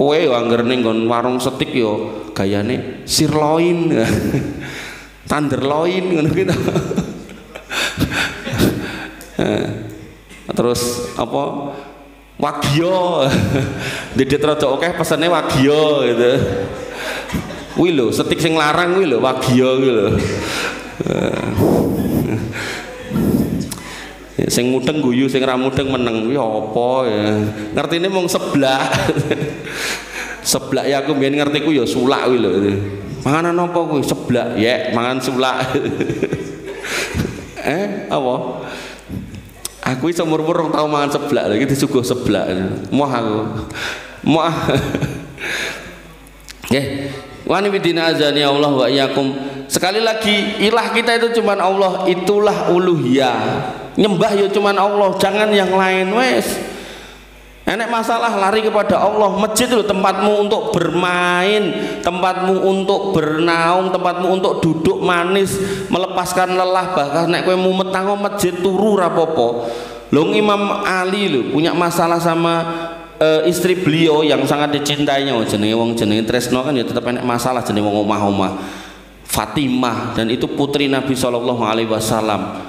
Kowe yo angger ning nggon warung setik yo gayane sirloin. Tenderloin ngono gitu. Terus apa? Wagyo, dedek rada akeh pesene wagyo gitu. Kuwi lho, setik sing larang kuwi lho, wagyo kuwi lho. Sing mudeng guyu, sing ra mudeng meneng kuwi apa ya? Ngertine mung seblak. Seblak ya aku mbiyen ngerti ku ya sulak kuwi lho. Manganan apa kuwi? Seblak, ya, mangan sulak. Apa? Aku seumur-umur tau mangan seblak lagi disuguh seblak. Moh aku. Moh. Nggih. Wa nibidina azani Allah wa iyyakum. Sekali lagi ilah kita itu cuman Allah, itulah uluhiyah. Nyembah ya cuman Allah, jangan yang lain wes. Enek masalah lari kepada Allah. Masjid itu tempatmu untuk bermain, tempatmu untuk bernaung, tempatmu untuk duduk manis, melepaskan lelah. Bahkan nek kowe mumet nang masjid turu rapopo. Lho Imam Ali lho punya masalah sama istri beliau yang sangat dicintainya, jenenge wong jenenge tresno kan ya tetap enek masalah jenenge wong omah-omah. Fatimah, dan itu putri Nabi sallallahu alaihi wasallam.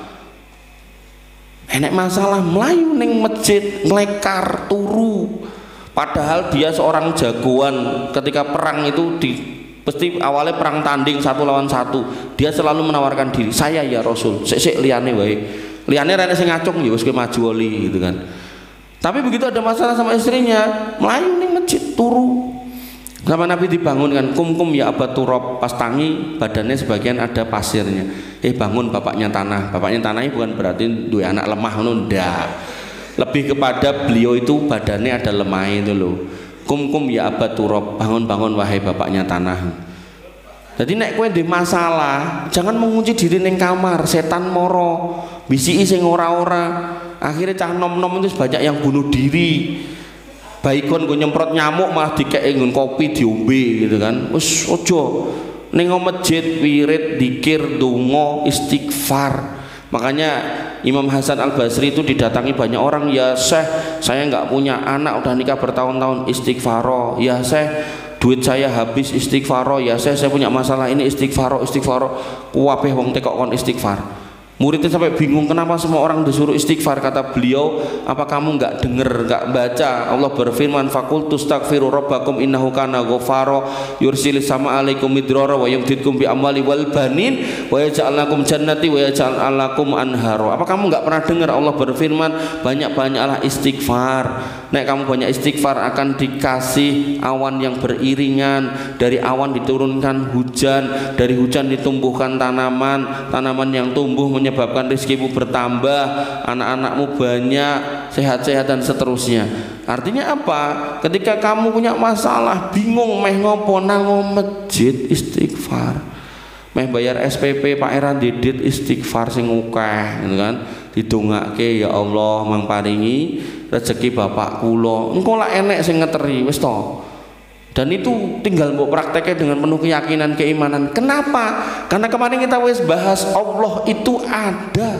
Enek masalah melayu ning masjid nglekar turu, padahal dia seorang jagoan ketika perang itu pasti awalnya perang tanding 1 lawan 1, dia selalu menawarkan diri, saya ya Rasul, sik liyane wae, liyane rene sing ngacung ya wis kowe maju oli gitu kan. Tapi begitu ada masalah sama istrinya, melayu ning masjid turu. Sama Nabi dibangunkan, kum ya Aba Turab, pas tangi badannya sebagian ada pasirnya. Bangun bapaknya tanah. Bapaknya tanah ini bukan berarti dua anak lemah, ndak. Lebih kepada beliau itu badannya ada lemah itu loh. Kum ya Aba Turab, bangun wahai bapaknya tanah. Jadi nek kowe ndek masalah, jangan mengunci diri ning kamar, setan moro, bisiki sing ora-ora. Akhirnya cah nom-nom itu banyak yang bunuh diri. Baikon gue nyemprot nyamuk malah dikek nggon kopi diombe gitu kan. Wis aja ning masjid wirid dzikir donga istighfar. Makanya Imam Hasan Al Basri itu didatangi banyak orang, ya Syekh saya nggak punya anak udah nikah bertahun-tahun, istighfaro. Ya Syekh duit saya habis, istighfaro. Ya Syekh saya punya masalah ini, istighfaro. Kuwabeh wong tekok kon istighfar. Muridnya sampai bingung kenapa semua orang disuruh istighfar. Kata beliau, apa kamu nggak dengar, nggak baca Allah berfirman, faqultu astaghfiru rabbakum innahu kana ghafara yursilis sama alaikum midrara wa yumdidkum bi amwali wal banin wa yaj'al lakum jannati wa yaj'al lakum anhara. Apa kamu nggak pernah dengar Allah berfirman, banyak-banyaklah istighfar. Nek kamu banyak istighfar akan dikasih awan yang beriringan, dari awan diturunkan hujan, dari hujan ditumbuhkan tanaman yang tumbuh menyebabkan rezekimu bertambah, anak-anakmu banyak, sehat-sehat dan seterusnya. Artinya apa? Ketika kamu punya masalah, bingung meh ngopo nang masjid istighfar. Meh bayar SPP Pak Eran didit istighfar sing akeh gitu kan. Didongake, ya Allah mang paringi rezeki bapak kula. Engko lak enek sing ngeteri wis to. Dan itu tinggal mbok prakteknya dengan penuh keyakinan, keimanan. Kenapa? Karena kemarin kita wis bahas Allah itu ada.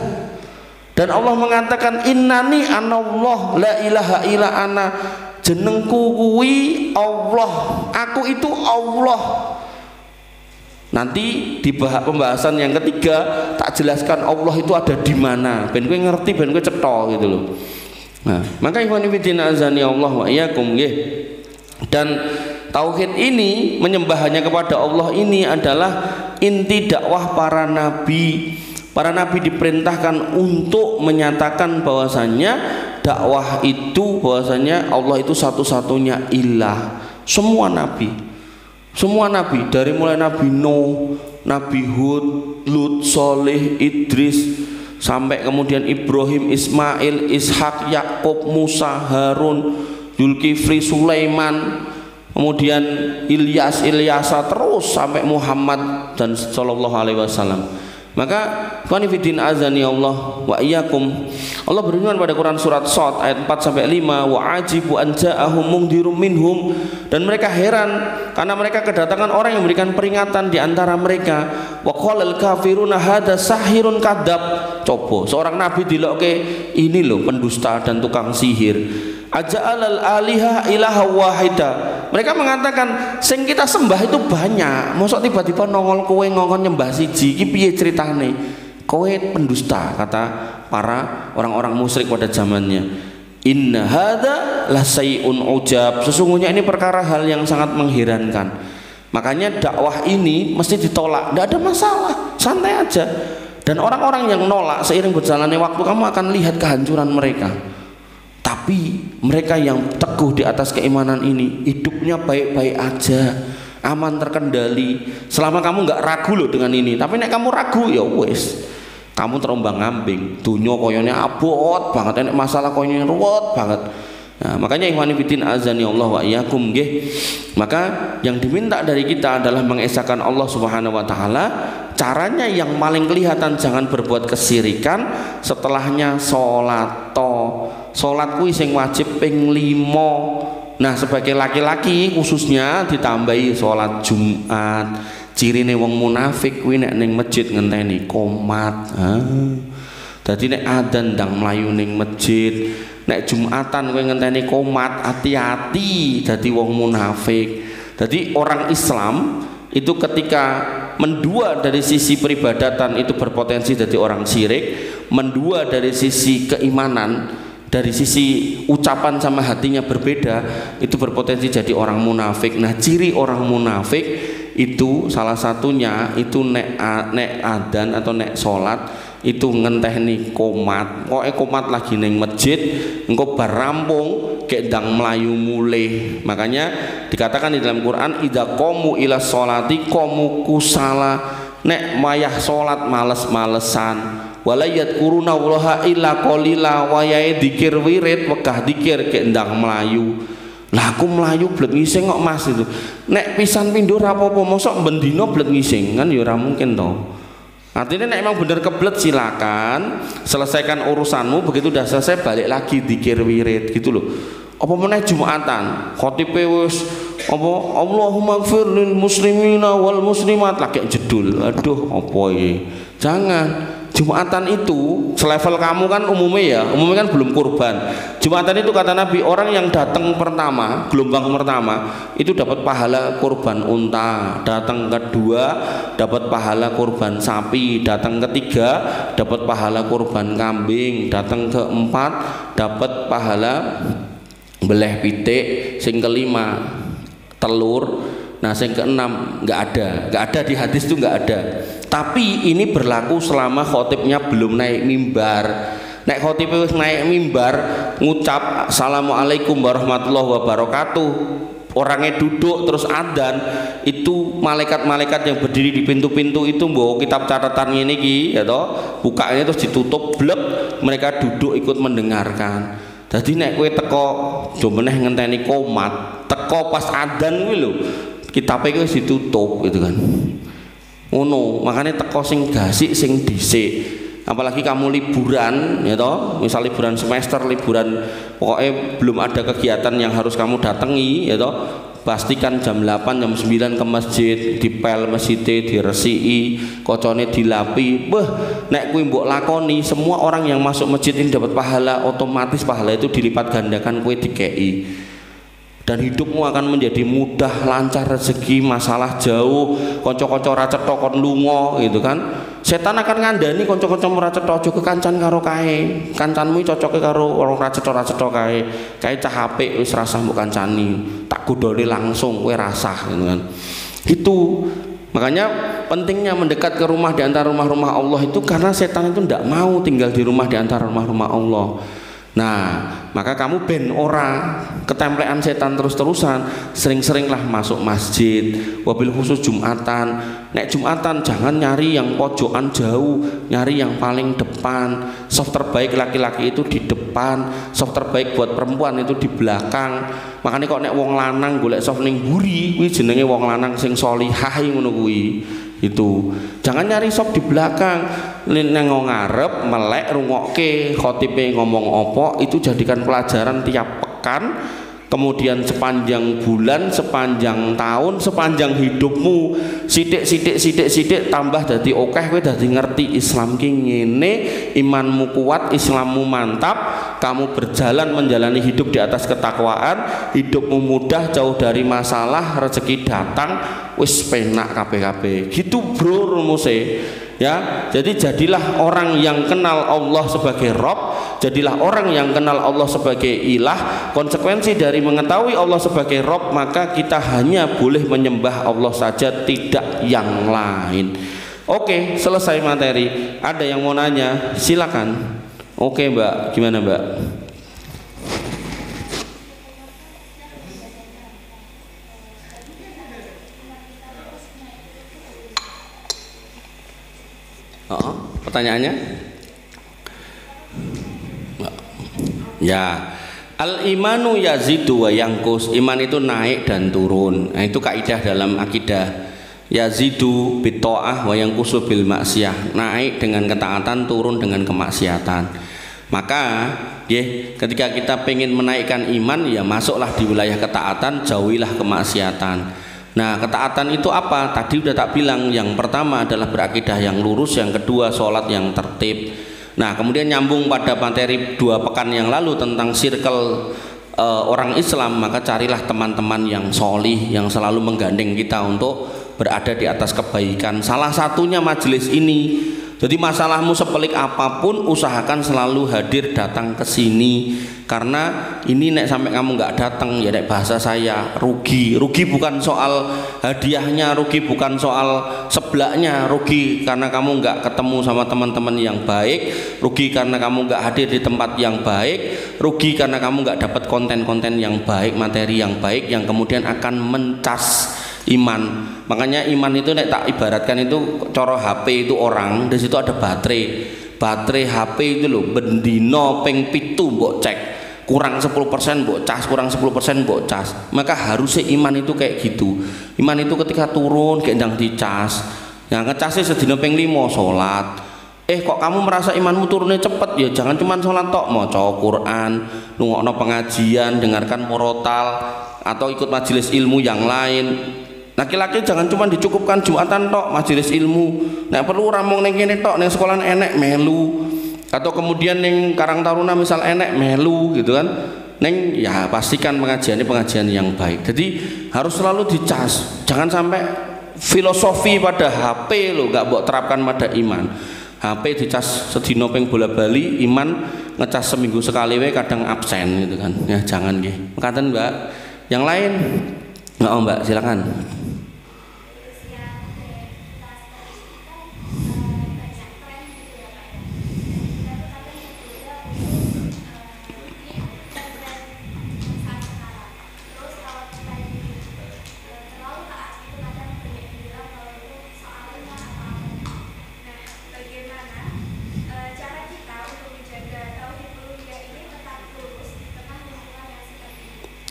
Dan Allah mengatakan innani anallah la ilaha illa ana. Jenengku kuwi Allah. Aku itu Allah. Nanti di pembahasan yang ketiga tak jelaskan Allah itu ada di mana. Ben kowe ngerti, ben kowe cetha gitu loh. Nah, maka ikhwan fillah azani Allah wa iyyakum nggih. Dan tauhid ini, menyembah hanya kepada Allah ini adalah inti dakwah para nabi. Para nabi diperintahkan untuk menyatakan bahwasanya dakwah itu, bahwasanya Allah itu satu-satunya ilah. Semua nabi dari mulai Nabi Nuh, Nabi Hud, Lut, Soleh, Idris, sampai kemudian Ibrahim, Ismail, Ishak, Yakub, Musa, Harun, Zulkifli, Sulaiman, kemudian Ilyasa, terus sampai Muhammad dan sallallahu alaihi wasallam. Maka qanifidin azani Allah wa iyyakum, Allah berfirman pada Quran surat Shad ayat 4 sampai 5, wa ajibu an ja'ahum mungdirum minhum, dan mereka heran karena mereka kedatangan orang yang memberikan peringatan di antara mereka. Wa qalal kafiruna hadza sahirun kadzab. Coba seorang nabi dilokke ini loh pendusta dan tukang sihir. Aja'alal aliha ilaha wahida. Mereka mengatakan sing kita sembah itu banyak, mosok tiba-tiba nongol kowe ngongkon nyembah siji, iki piye ceritane? Kowe pendusta, kata para orang-orang musyrik pada zamannya. Inna hadza la sayun ujab. Sesungguhnya ini perkara hal yang sangat mengherankan. Makanya dakwah ini mesti ditolak, tidak ada masalah, santai aja. Dan orang-orang yang nolak, seiring berjalannya waktu kamu akan lihat kehancuran mereka. Tapi mereka yang teguh di atas keimanan ini, hidupnya baik-baik aja, aman, terkendali. Selama kamu nggak ragu loh dengan ini. Tapi nek kamu ragu ya wes, kamu terombang-ambing. Dunia koyone abot banget, nek masalah koyone ruwet banget. Nah, makanya ikhwan fillah azani Allah wa iyyakum nggih. Maka yang diminta dari kita adalah mengesahkan Allah Subhanahu wa taala. Caranya yang paling kelihatan, jangan berbuat kesirikan. Setelahnya salat Salat kuwi sing wajib ping 5. Nah, sebagai laki-laki khususnya ditambahi salat Jumat. Cirine wong munafik kuwi nek ning masjid ngenteni qomat. Dadi nek adzan ndang mlayu ning masjid, nek Jumatan kowe ngenteni qomat, hati-hati dadi wong munafik. Dadi orang Islam itu ketika mendua dari sisi peribadatan itu berpotensi jadi orang syirik, mendua dari sisi keimanan, dari sisi ucapan sama hatinya berbeda, itu berpotensi jadi orang munafik. Nah, ciri orang munafik itu salah satunya itu nek adzan atau nek salat itu ngenteni qomat. Pokoke qomat lagi ning masjid, engko bar rampung gek ndang mlayu mulih. Makanya dikatakan di dalam Quran, idza qamu ila sholati qamu kusala. Nek mayah salat males-malesan. Wala yadkuruna wallaha illa qalila, wayahe dikir wirid wegah dikir gek ndang mlayu. Lah aku mlayu blet ngising kok Mas itu. Nek pisan pindho ra apa-apa, mosok bendina blet ngising kan ya ora mungkin to. Artinya nek emang bener keblet silakan selesaikan urusanmu, begitu udah selesai balik lagi dikir wirid gitu loh. Apa meneh Jumatan khotibe wis apa Allahumma ighfir lil muslimina wal muslimat lagi jedul. Aduh apa iki? Jangan. Jumatan itu selevel kamu kan umumnya kan belum kurban. Jumatan itu kata Nabi, orang yang datang pertama, gelombang pertama itu dapat pahala kurban unta, datang kedua dapat pahala kurban sapi, datang ketiga dapat pahala kurban kambing, datang keempat dapat pahala beleh pitik, sing kelima telur. Nah, yang keenam nggak ada di hadis itu nggak ada. Tapi ini berlaku selama khotibnya belum naik mimbar. Nek khotibnya naik mimbar, ngucap assalamualaikum warahmatullahi wabarakatuh, orangnya duduk terus adzan, itu malaikat-malaikat yang berdiri di pintu-pintu itu bawa kitab catatan ini ki, ya toh, bukanya terus ditutup, blek, mereka duduk ikut mendengarkan. Jadi nek kowe teko do meneh ngenteni qomat, teko pas adzan kuwi lho, kitabe wis ditutup gitu kan. Ngono, makanya teko sing gasik sing dhisik. Apalagi kamu liburan ya toh, misal liburan semester, liburan pokoknya belum ada kegiatan yang harus kamu datangi ya toh, pastikan jam 8 jam 9 ke masjid, dipel masjid, diresiki, kocone dilapi. Nek kuwi mbok lakoni, semua orang yang masuk masjid ini dapat pahala, otomatis pahala itu dilipat gandakan kuwi dikei. Dan hidupmu akan menjadi mudah, lancar rezeki, masalah jauh, kanca-kanca ra cetha kon lunga gitu kan. Setan akan ngandani kanca-kancamu ra cetha aja kekancan karo kae. Kancanmu cocoke karo wong ra cetha kae. Kae cah apik wis rasah mbok kancani. Tak godhone langsung kowe rasah gitu kan. Itu makanya pentingnya mendekat ke rumah di antara rumah-rumah Allah itu karena setan itu tidak mau tinggal di rumah di antara rumah-rumah Allah. Nah, maka kamu ben ora ketemplean setan terus-terusan, sering-seringlah masuk masjid, wabil khusus Jumatan. Nek Jumatan jangan nyari yang pojokan jauh, nyari yang paling depan. Soft terbaik laki-laki itu di depan, soft terbaik buat perempuan itu di belakang. Makanya kok nek wong lanang golek soft ning mburi, kuwi jenenge wong lanang sing sholihah ngono kuwi. Itu jangan nyari sop di belakang, nang ngarep melek rungokke khotibe ngomong opo, itu jadikan pelajaran tiap pekan, kemudian sepanjang bulan, sepanjang tahun, sepanjang hidupmu, sidik tambah dadi okeh, kowe dadi ngerti Islam ki ngene, imanmu kuat, Islammu mantap, kamu berjalan menjalani hidup di atas ketakwaan, hidupmu mudah, jauh dari masalah, rezeki datang, wis penak kabeh-kabeh. Gitu bro rumusnya. Ya, jadi jadilah orang yang kenal Allah sebagai Rob, jadilah orang yang kenal Allah sebagai ilah. Konsekuensi dari mengetahui Allah sebagai Rob, maka kita hanya boleh menyembah Allah saja, tidak yang lain. Oke, selesai materi. Ada yang mau nanya? Silakan. Oke Mbak, gimana Mbak? Pertanyaannya? Ya, al-imanu yazidu wa yangkus. Iman itu naik dan turun. Nah, itu kaidah dalam akidah. Yazidu bitta'ah wa yangkusu bil maksiyah. Naik dengan ketaatan, turun dengan kemaksiatan. Maka ketika kita pengen menaikkan iman, ya masuklah di wilayah ketaatan, jauhilah kemaksiatan. Nah, ketaatan itu apa? Tadi udah tak bilang, yang pertama adalah berakidah yang lurus, yang kedua sholat yang tertib. Nah, kemudian nyambung pada materi 2 pekan yang lalu tentang circle orang Islam, maka carilah teman-teman yang solih, yang selalu menggandeng kita untuk berada di atas kebaikan. Salah satunya majelis ini. Jadi masalahmu sepelik apapun, usahakan selalu hadir, datang ke sini. Karena ini nek sampai kamu nggak datang, ya nek bahasa saya rugi. Rugi bukan soal hadiahnya, rugi bukan soal seblaknya, rugi karena kamu nggak ketemu sama teman-teman yang baik, rugi karena kamu nggak hadir di tempat yang baik, rugi karena kamu nggak dapat konten-konten yang baik, materi yang baik yang kemudian akan mencas iman. Makanya iman itu nek tak ibaratkan itu coro HP itu orang, di situ ada baterai HP itu loh, bendino ping 7 mbok cek, kurang 10% mbok cas, kurang 10% mbok cas. Maka harusnya iman itu kayak gitu. Iman itu ketika turun kayak ndang dicas. Yang ngecasnya sedina ping 5 salat. Kok kamu merasa imanmu turunnya cepet, ya jangan cuma sholat tok, maca Quran, nungokno pengajian, dengarkan murotal atau ikut majelis ilmu yang lain. Laki-laki jangan cuma dicukupkan Jumatan tok majelis ilmu. Nek perlu ramong ning kene tok, ning sekolah enek melu. Atau kemudian ning Karang Taruna misal enek melu gitu kan. Ning ya pastikan pengajian yang baik. Jadi harus selalu dicas. Jangan sampai filosofi pada HP lo gak mbok terapkan pada iman. HP dicas sedina ping bola-bali, iman ngecas seminggu sekali we kadang absen gitu kan. Ya jangan nggih. Mekaten Mbak. Yang lain? Enggak, Mbak, silakan.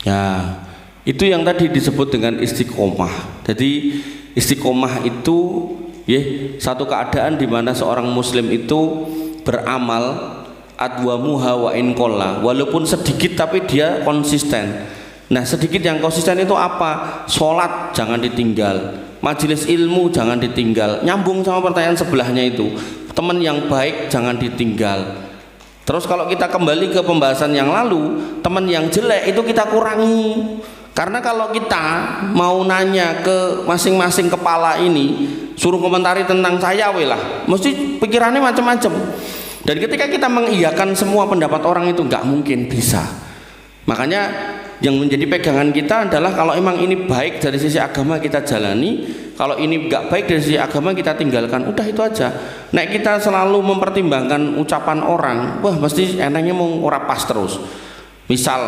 Ya, itu yang tadi disebut dengan istiqomah. Jadi istiqomah itu satu keadaan di mana seorang muslim itu beramal adwamuha wa in qalla, walaupun sedikit tapi dia konsisten. Nah, sedikit yang konsisten itu apa? Sholat jangan ditinggal, majelis ilmu jangan ditinggal. Nyambung sama pertanyaan sebelahnya itu, teman yang baik jangan ditinggal. Terus kalau kita kembali ke pembahasan yang lalu, teman yang jelek itu kita kurangi. Karena kalau kita mau nanya ke masing-masing kepala ini, suruh komentari tentang saya lah, mesti pikirannya macam-macam. Dan ketika kita mengiyakan semua pendapat orang itu nggak mungkin bisa. Makanya yang menjadi pegangan kita adalah kalau emang ini baik dari sisi agama kita jalani, kalau ini nggak baik dari sisi agama kita tinggalkan, udah itu aja. Nek kita selalu mempertimbangkan ucapan orang, wah pasti enaknya mau ora pas terus. Misal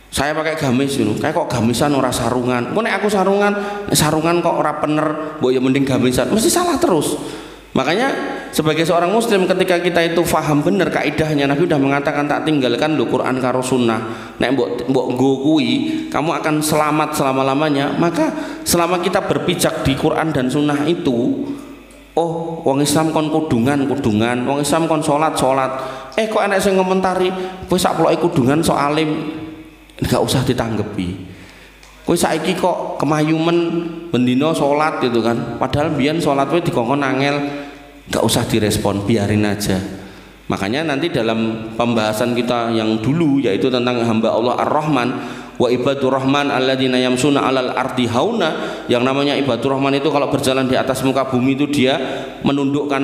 saya pakai gamis itu, kayak kok gamisan ora sarungan. Kok nek aku sarungan kok ora bener, mbok ya mending gamisan. Mesti salah terus. Makanya sebagai seorang muslim ketika kita itu faham bener kaidahnya, Nabi udah mengatakan tak tinggalkan lho Quran karo sunnah. Nek mbok nggo kuwi, kamu akan selamat selama-lamanya. Maka selama kita berpijak di Quran dan sunnah itu, oh wong Islam kon kudungan, wong Islam kon salat. Kok enek sing ngomentari, kowe sak ploke kudungan sok alim. Enggak usah ditanggepi. Kowe saiki kok kemayumen bendino sholat gitu kan, padahal biyen sholat kowe dikongkon angel, enggak usah direspon, biarin aja. Makanya nanti dalam pembahasan kita yang dulu yaitu tentang hamba Allah Ar-Rahman wa ibadur rahman alladzina yamsuna 'alal ardi hauna, yang namanya ibadur rahman itu kalau berjalan di atas muka bumi itu dia menundukkan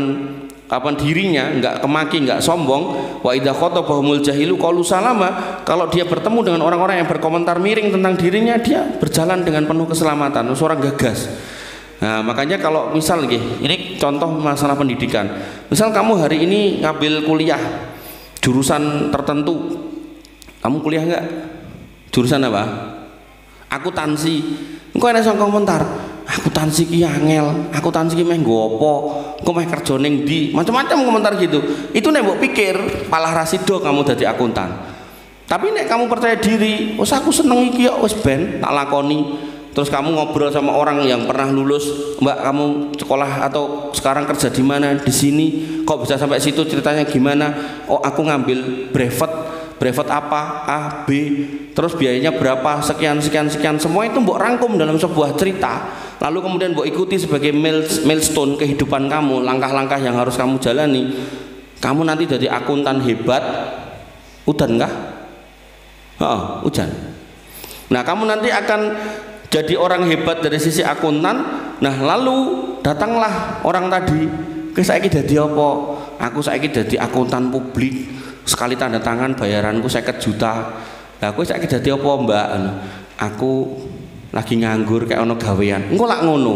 dirinya, enggak kemaki, enggak sombong. Wa idza khatabahumul jahilu qalu salama, kalau dia bertemu dengan orang-orang yang berkomentar miring tentang dirinya, dia berjalan dengan penuh keselamatan, seorang gagas. Nah, makanya kalau misal ini contoh masalah pendidikan. Misal kamu hari ini ngambil kuliah jurusan tertentu. Kamu kuliah enggak? Jurusan apa? Akuntansi. Engko ana sing komentar, akuntansi ki angel, akuntansi ki meh nggo apa? Engko meh kerja ning ndi? Macam-macam komentar gitu. Itu nek mbok pikir malah rasido kamu dadi akuntan. Tapi nek kamu percaya diri, wis aku seneng iki kok wis ben tak lakoni. Terus kamu ngobrol sama orang yang pernah lulus, Mbak kamu sekolah atau sekarang kerja di mana? Di sini. Kok bisa sampai situ, ceritanya gimana? Oh aku ngambil brevet apa? A, B. Terus biayanya berapa? Sekian. Semua itu mbok rangkum dalam sebuah cerita. Lalu kemudian mbok ikuti sebagai milestone kehidupan kamu, langkah-langkah yang harus kamu jalani. Kamu nanti jadi akuntan hebat. Udan kah? Udan. Nah, kamu nanti akan jadi orang hebat dari sisi akuntan. Nah, lalu datanglah orang tadi, "Kowe saiki dadi apa?" "Aku saiki dadi akuntan publik. Sekali tanda tangan bayaranku 50 juta. Lah kowe saiki dadi apa, Mbak?" "Aku lagi nganggur kayak ono gawean." "Engko lak ngono."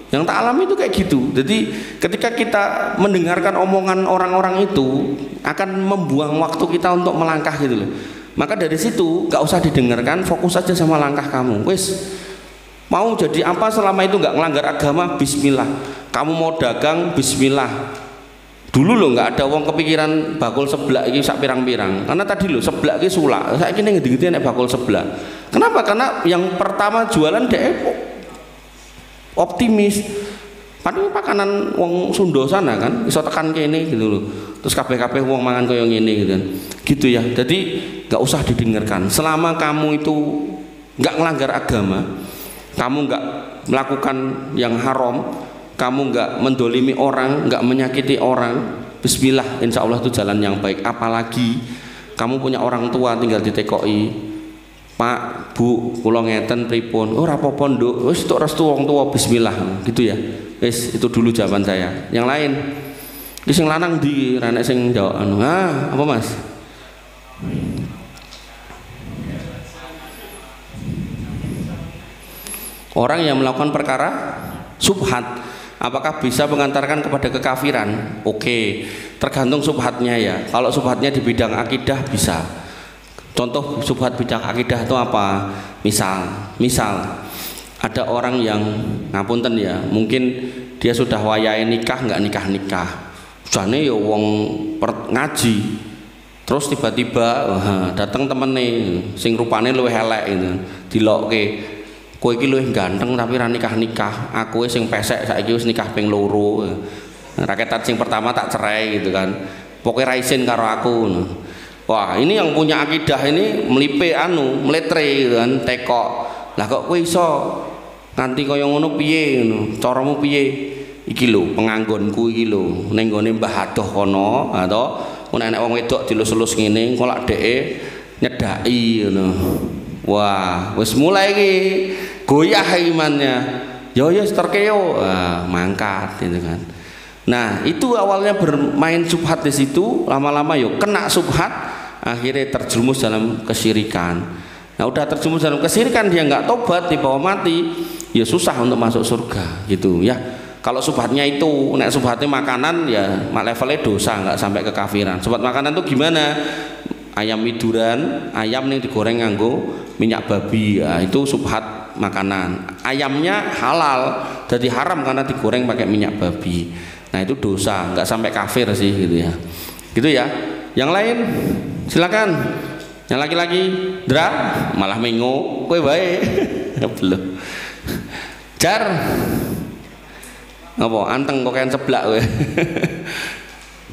Yang tak alami itu kayak gitu. Jadi ketika kita mendengarkan omongan orang-orang itu akan membuang waktu kita untuk melangkah gitu loh. Maka dari situ gak usah didengarkan, fokus aja sama langkah kamu. Wis mau jadi apa selama itu gak ngelanggar agama, bismillah. Kamu mau dagang, bismillah. Dulu loh nggak ada wong kepikiran bakul seblak ini sak pirang-pirang, karena tadi loh seblak ini sulak, saya kini ngedik-ngedik nek bakul seblak. Kenapa? Karena yang pertama jualan dia optimis. Padahal pakanan wong Sunda sana kan, iso tekan kene gitu loh. Terus kabeh-kabeh wong mangan koyo ngene gitu kan. Gitu ya. Jadi nggak usah didengarkan. Selama kamu itu nggak melanggar agama, kamu nggak melakukan yang haram, kamu nggak mendolimi orang, nggak menyakiti orang, bismillah, insya Allah itu jalan yang baik. Apalagi kamu punya orang tua tinggal ditekoi, "Pak, Bu, kula ngeten pripun?" "Oh, ora apa-apa, Nduk." Wis tok restu wong tua, bismillah. Gitu ya. Wis itu dulu jawaban saya. Yang lain, iki sing lanang ndi? Ra nek sing jawab apa Mas? Orang yang melakukan perkara subhat, apakah bisa mengantarkan kepada kekafiran? Oke, tergantung subhatnya ya. Kalau subhatnya di bidang akidah bisa. Contoh subhat bidang akidah itu apa? Misal ada orang yang ngapunten ya, mungkin dia sudah wayahe nikah nggak nikah. Jane ya wong ngaji. Terus tiba-tiba datang temene sing rupane luwih elek gitu. Dilokke, "Kowe iki luwih ganteng tapi ra nikah. Aku sing pesek saiki wis nikah ping 2. Raketan sing pertama tak cerai gitu kan. Pokoke ra isin karo aku." Wah, ini yang punya akidah ini melipe meletre gitu kan, tekok. Lah kok kowe iso nganti kaya ngono piye ngono? Caramu piye? Iki lho penganggonku iki lho ning gone Mbah Adoh kono, ha to. Nek wong wedok dilus-lus ngene, engko lak dheke nyedaki ngono. Wah, wis mulai iki goyah imannya. Yo terkeo, mangkat gitu kan. Nah, itu awalnya bermain subhat di situ, lama-lama yo kena subhat, akhirnya terjerumus dalam kesyirikan. Nah, udah terjerumus dalam kesyirikan dia nggak tobat, dibawa mati, ya susah untuk masuk surga gitu ya. Kalau subhatnya itu, nek subhatnya makanan ya levelnya dosa, nggak sampai kekafiran. Subhat makanan tuh gimana? Ayam widuran, ayam yang digoreng nganggo minyak babi, ya, itu subhat makanan. Ayamnya halal, jadi haram karena digoreng pakai minyak babi. Nah itu dosa, nggak sampai kafir sih gitu ya. Gitu ya. Yang lain silakan. Yang laki-laki Dra malah mengo, kowe bae. Belum. Jar. Ngopo anteng kok kayak seblak kowe.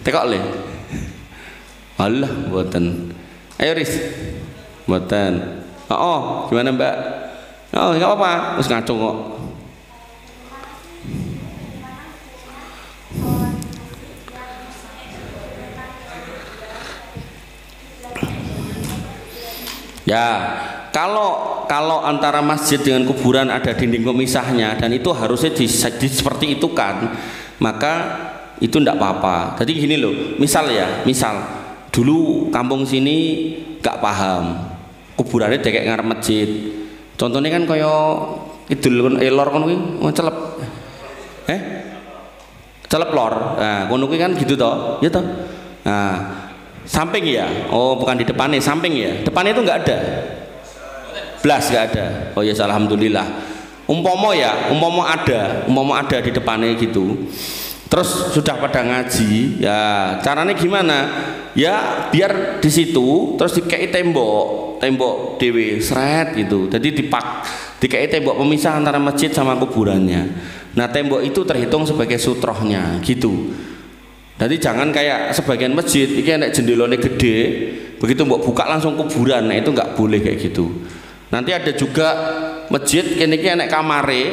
Tekok le. Alah mboten. Ayo Riz. Mboten. Oh, gimana Mbak? Oh, enggak apa-apa. Wis ngaco kok. Ya, kalau antara masjid dengan kuburan ada dinding pemisahnya dan itu harusnya seperti itu kan, maka itu ndak apa-apa. Jadi gini loh, misal dulu kampung sini gak paham kuburannya dekek ngarep masjid. Contohnya kan kaya idul lor kono kuwi celep. Celep lor. Nah, kono kuwi kan gitu toh, ya toh. Nah, samping ya, oh bukan di depannya, samping ya, depannya itu nggak ada, blas nggak ada. Oh ya, alhamdulillah. Umpomo ada di depannya gitu. Terus sudah pada ngaji, ya caranya gimana? Ya biar di situ, terus dikei tembok dewe seret gitu. Jadi dikei tembok pemisah antara masjid sama kuburannya. Nah tembok itu terhitung sebagai sutrohnya gitu. Jadi jangan kayak sebagian masjid, ini ada jendelanya gede, begitu mbok buka langsung kuburan, nah itu nggak boleh kayak gitu. Nanti ada juga masjid, ini ada kamare,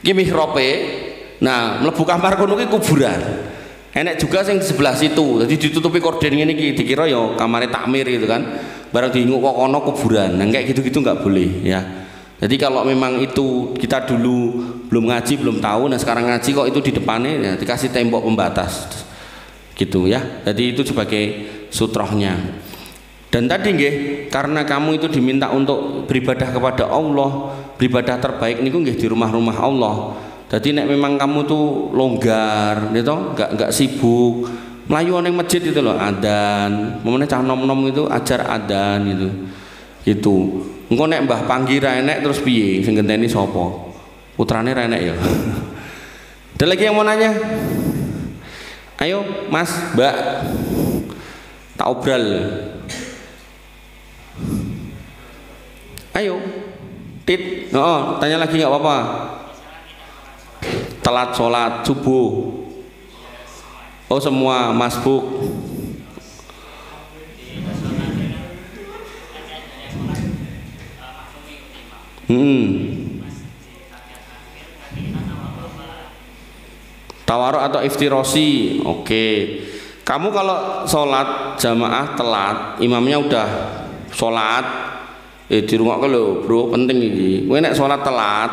ini mihrope, nah mlebu kamar kono ki kuburan. Enak juga yang di sebelah situ, jadi ditutupi korden ini dikira yo kamare takmir gitu kan, barang diinguk kok kono kuburan, nah kayak gitu-gitu nggak boleh ya. Jadi kalau memang itu kita dulu belum ngaji, belum tahu, nah sekarang ngaji kok itu di depannya ya, dikasih tembok pembatas gitu ya. Jadi itu sebagai sutrohnya. Dan tadi nggih, karena kamu itu diminta untuk beribadah kepada Allah, beribadah terbaik niku nggih di rumah-rumah Allah. Jadi nek memang kamu tuh longgar gitu, enggak sibuk, melayu nang masjid itu loh, adzan, momennya cah nom-nom itu ajar adzan gitu. Gitu. Engko nek Mbah Panggi ra enek terus piye? Sing ngenteni sapa? Putrane ra enek ya. Ada lagi yang mau nanya? Ayo, Mas, Mbak. Tak obral. Ayo. Tit. Oh, tanya lagi enggak apa-apa. Telat sholat subuh. Oh, semua masbuk. Tawaruk atau iftirosi, oke. Kamu kalau sholat jamaah telat, imamnya udah sholat, di rumah kalau bro penting ini. Gue nek sholat telat,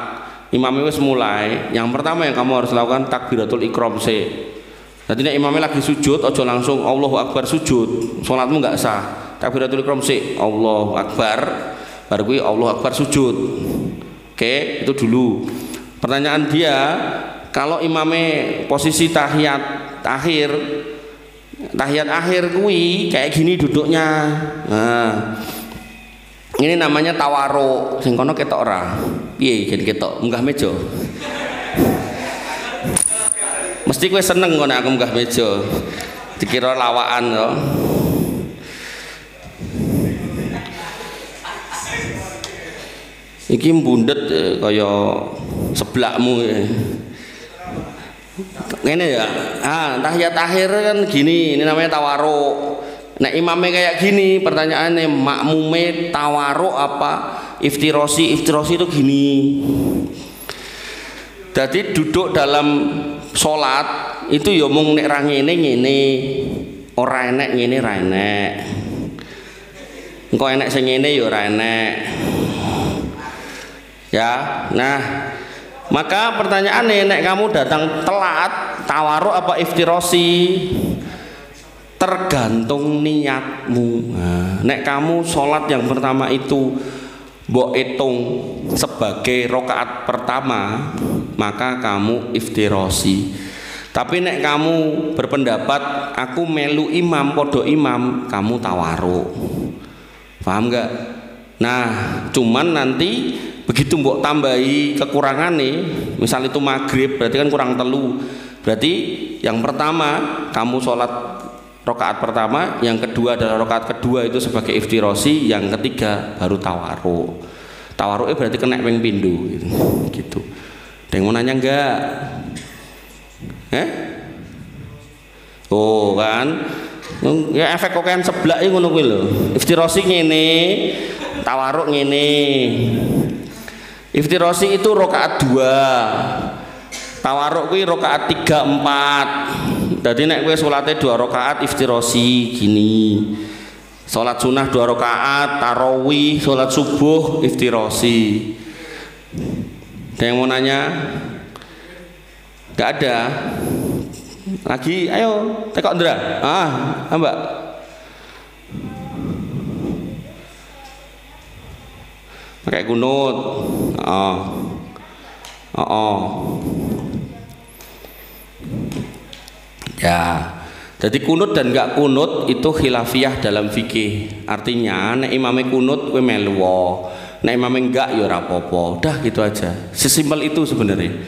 imamnya wis mulai. Yang pertama yang kamu harus lakukan takbiratul ikram sih. Jadi nek imamnya lagi sujud, ojo langsung Allahu Akbar sujud, sholatmu nggak sah. Takbiratul ikram sih, Allahu Akbar. Baru gue Allahu Akbar sujud. Oke, itu dulu. Pertanyaan dia, kalau imamnya posisi tahiyat akhir gue kayak gini duduknya. Nah, ini namanya tawaruk. Sing kono ketok ora? Piye jen ketok? Munggah meja. Mesti kowe seneng kono aku munggah meja. Dikira lawakan kok. Iki mbundet kaya seblakmu. Ngene ya. Tahiyat akhir kan gini, ini namanya tawaruk. Nek imamnya kayak gini, pertanyaannya makmume tawaruk apa iftirosi? Iftirosi itu gini. Jadi duduk dalam sholat itu ya mung nek ra ngene, ora enek ngene ra enek. Engko enek sing ngene ya ora enek. Ya, nah maka pertanyaannya nek kamu datang telat tawaruk apa iftirosi? Tergantung niatmu. Nah, nek kamu sholat yang pertama itu mbok hitung sebagai rokaat pertama, maka kamu iftirosi. Tapi nek kamu berpendapat aku melu imam podo imam, kamu tawaruk. Paham nggak? Nah, cuman nanti begitu mbok tambahi kekurangan nih, misal itu maghrib berarti kan kurang telu. Berarti yang pertama kamu sholat rokaat pertama, yang kedua adalah rokaat kedua itu sebagai iftirosi, yang ketiga baru tawaruk. Tawaruknya berarti kena ping pindho gitu. Ada yang mau nanya enggak? Oh kan, ya efek kokean seblak iki ngono kuwi lho. Iftirosi ngene, tawaruk ngene. Iftirosi itu rokaat 2, tawaruk kuwi rokaat 3, 4. Jadi nek kowe salate 2 rakaat iftirosi gini. Salat sunah 2 rakaat, tarawih, salat subuh iftirosi. Ada yang mau nanya? Gak ada. Lagi, ayo tekok Ndra. Mbak. Pakai kunut. Ya, jadi kunut dan enggak kunut itu khilafiyah dalam fikih. Artinya nek imame kunut kowe melu, nek imame enggak ya ora apa-apa. Udah gitu aja. Sesimpel itu sebenarnya.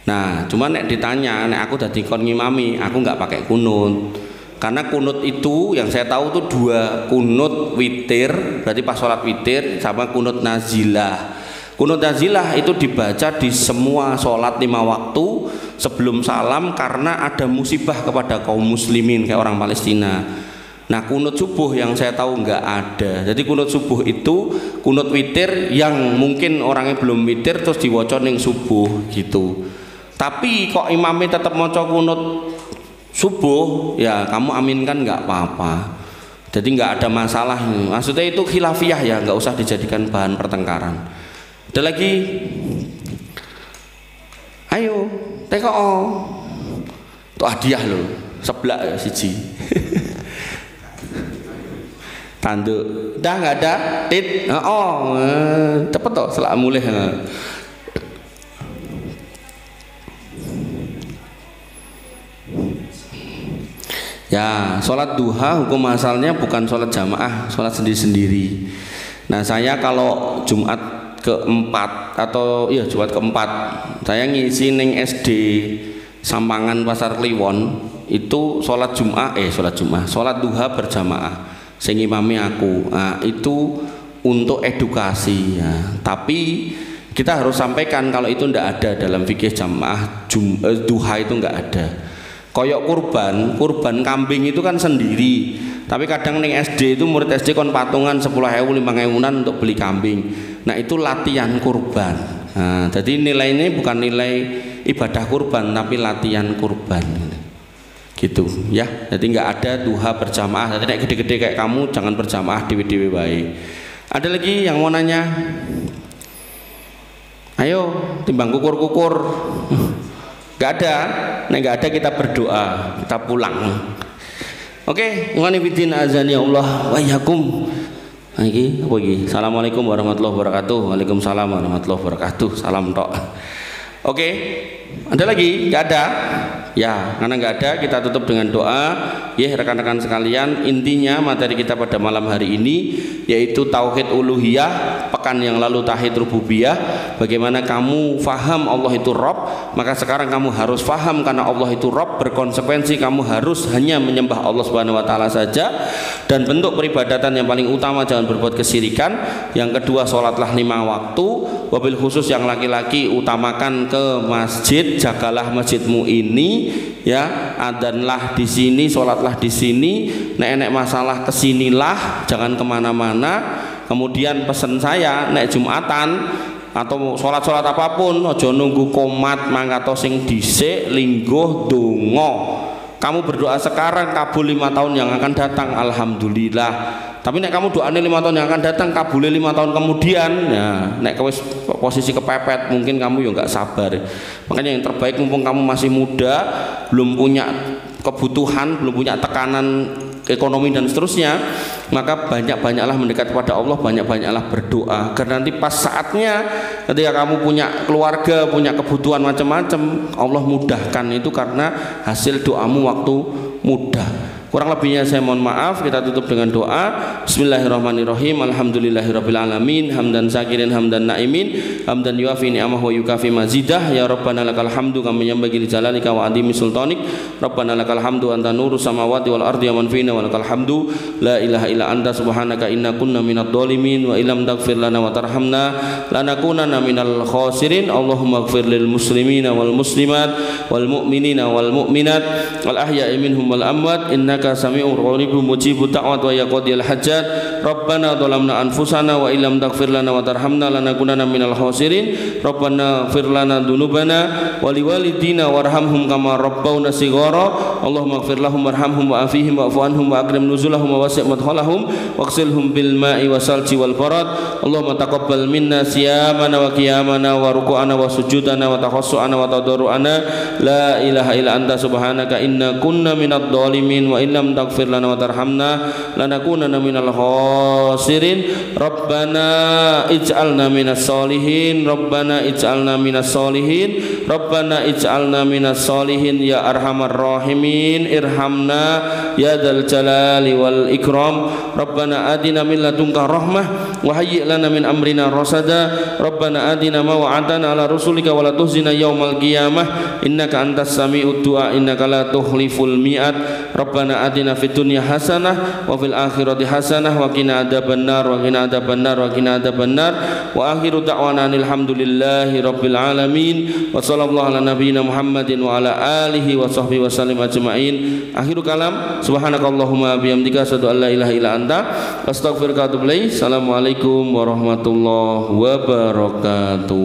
Nah, cuma nek ditanya, nek aku dadi kon ngimami, aku enggak pakai kunut. Karena kunut itu yang saya tahu tuh 2, kunut witir, berarti pas sholat witir, sama kunut nazilah. Kunut nazilah itu dibaca di semua sholat 5 waktu sebelum salam karena ada musibah kepada kaum muslimin kayak orang Palestina. Nah, kunut subuh yang saya tahu nggak ada. Jadi kunut subuh itu kunut witir yang mungkin orangnya belum witir terus diwaca ning subuh gitu. Tapi kok imamnya tetap maca kunut subuh, ya kamu aminkan nggak apa-apa. Jadi nggak ada masalah. Maksudnya itu khilafiyah ya, nggak usah dijadikan bahan pertengkaran. Ada lagi? Ayo, TKO. Itu hadiah loh, seblak ya siji. Tanduk. Udah nggak ada? Tit. Cepet toh, selak mulih. Ya, sholat duha hukum asalnya bukan sholat jamaah, sholat sendiri-sendiri. Nah, saya kalau Jumat keempat atau ya Jumat keempat saya ngisi ning SD Sampangan Pasar Kliwon itu sholat sholat duha berjamaah sing imami aku. Nah, itu untuk edukasi ya. Tapi kita harus sampaikan kalau itu ndak ada dalam fikih jamaah duha itu nggak ada. Koyok kurban kambing itu kan sendiri. Tapi kadang ning SD itu murid SD kon patungan 10.000 5.000-an untuk beli kambing. Nah, itu latihan kurban. Nah, jadi nilai ini bukan nilai ibadah kurban tapi latihan kurban. Gitu ya. Jadi nggak ada duha berjamaah. Jadi nek gede-gede kayak kamu jangan berjamaah dewe-dewe bae. Ada lagi yang mau nanya? Ayo timbang kukur-kukur. Gak ada. Nek gak ada kita berdoa, kita pulang. Oke, ngene bidin azani Allah wa iyyakum. Iki apa iki? Assalamualaikum warahmatullahi wabarakatuh. Waalaikumsalam warahmatullahi wabarakatuh. Salam tok. Oke, ada lagi? Gak ada? Ya, karena nggak ada kita tutup dengan doa. Ya rekan-rekan sekalian, intinya materi kita pada malam hari ini yaitu tauhid uluhiyah. Pekan yang lalu tauhid rububiyah. Bagaimana kamu faham Allah itu Rabb, maka sekarang kamu harus faham karena Allah itu Rabb, berkonsekuensi kamu harus hanya menyembah Allah Subhanahu wa taala saja. Dan bentuk peribadatan yang paling utama jangan berbuat kesyirikan. Yang kedua, sholatlah 5 waktu. Wabil khusus yang laki-laki utamakan datang ke masjid, jagalah masjidmu ini, ya, adzanlah di sini, sholatlah di sini, nek masalah kesinilah, jangan kemana-mana. Kemudian pesan saya, nek Jumatan atau sholat apapun, ojo nunggu komat mangkato sing dhisik, lingguh donga. Kamu berdoa sekarang, kabul 5 tahun yang akan datang, alhamdulillah. Tapi nek kamu doanya 5 tahun yang akan datang, kabulnya 5 tahun kemudian, ya, nek kau posisi kepepet, mungkin kamu ya nggak sabar. Makanya yang terbaik, mumpung kamu masih muda, belum punya kebutuhan, belum punya tekanan ekonomi dan seterusnya, maka banyak-banyaklah mendekat kepada Allah, banyak-banyaklah berdoa. Karena nanti pas saatnya, ketika kamu punya keluarga, punya kebutuhan macam-macam, Allah mudahkan itu karena hasil doamu waktu muda. Kurang lebihnya saya mohon maaf. Kita tutup dengan doa. Bismillahirrahmanirrahim. Alhamdulillahirabbil alamin, hamdan syakirin hamdan naimin, hamdan yuafi ni'amahu wa yukafi mazidah. Ya Rabbana lakal hamdu kama yanbaghi li jalalika wa adhimi sultanik. Rabbana lakal hamdu anta nurus samawati wal ardi wa man fina wa lakal hamdu la ilaha illa anta subhanaka inna kunna minadh dhalimin wa illam taghfir lana wa tarhamna lanakunanna minal khasirin. Allahumma ighfir lil muslimina wal muslimat wal mu'minina wal mu'minat wal ahya'i minhum wal amwat innaka sami'un qaribun mujibud da'wat wa yaqdiyal hajat. Rabbana dhalamna anfusana wa illam taghfir lana wa tarhamna lanakunanna minal khasirin. Rabbana ighfir lana dzunubana wa liwalidina warhamhum kama rabbawna shighara. Allahumma ighfir lahum warhamhum wa afihim wa'fu anhum wa akrim nuzulahum wa wasi' madkhalahum waghsilhum bil ma'i wasalji wal barad. Allahumma taqabbal minna siyamana wa qiyamana wa ruku'ana wa sujudana wa takhassu'ana wa tadarru'ana. La ilaha illa anta subhanaka inna kunna minadh dhalimin wa illam taghfir lana wa tarhamna lanakunanna minal khasirin. Rabbana ij'alna minas solihin. Rabbana ij'alna minas solihin. Rabbana ij'alna minas solihin ya arhamar rahimin. Irhamna ya dzal jalali wal ikram. Rabbana atina min ladunka rahmah wa hayyi' lana min amrina rasada. Rabbana atina ma wa'adtana ala rusulika wa la tuhzina yaumal qiyamah innaka antas sami'ud du'a innaka la tukhliful mi'ad. Rabbana atina fid dunya hasanah wa fil akhirati hasanah wa qina adzabannar wa qina adzabannar wa qina adzabannar. Wa akhiru da'wana alhamdulillahi rabbil alamin wa sallallahu ala nabiyyina Muhammadin wa ala alihi wa sahbihi wa sallim ajma'in. Akhiru kalam subhanakallahumma bihamdika asyhadu an la ilaha illa anta astaghfiruka wa atubu ilaik. Assalamualaikum warahmatullahi wabarakatuh.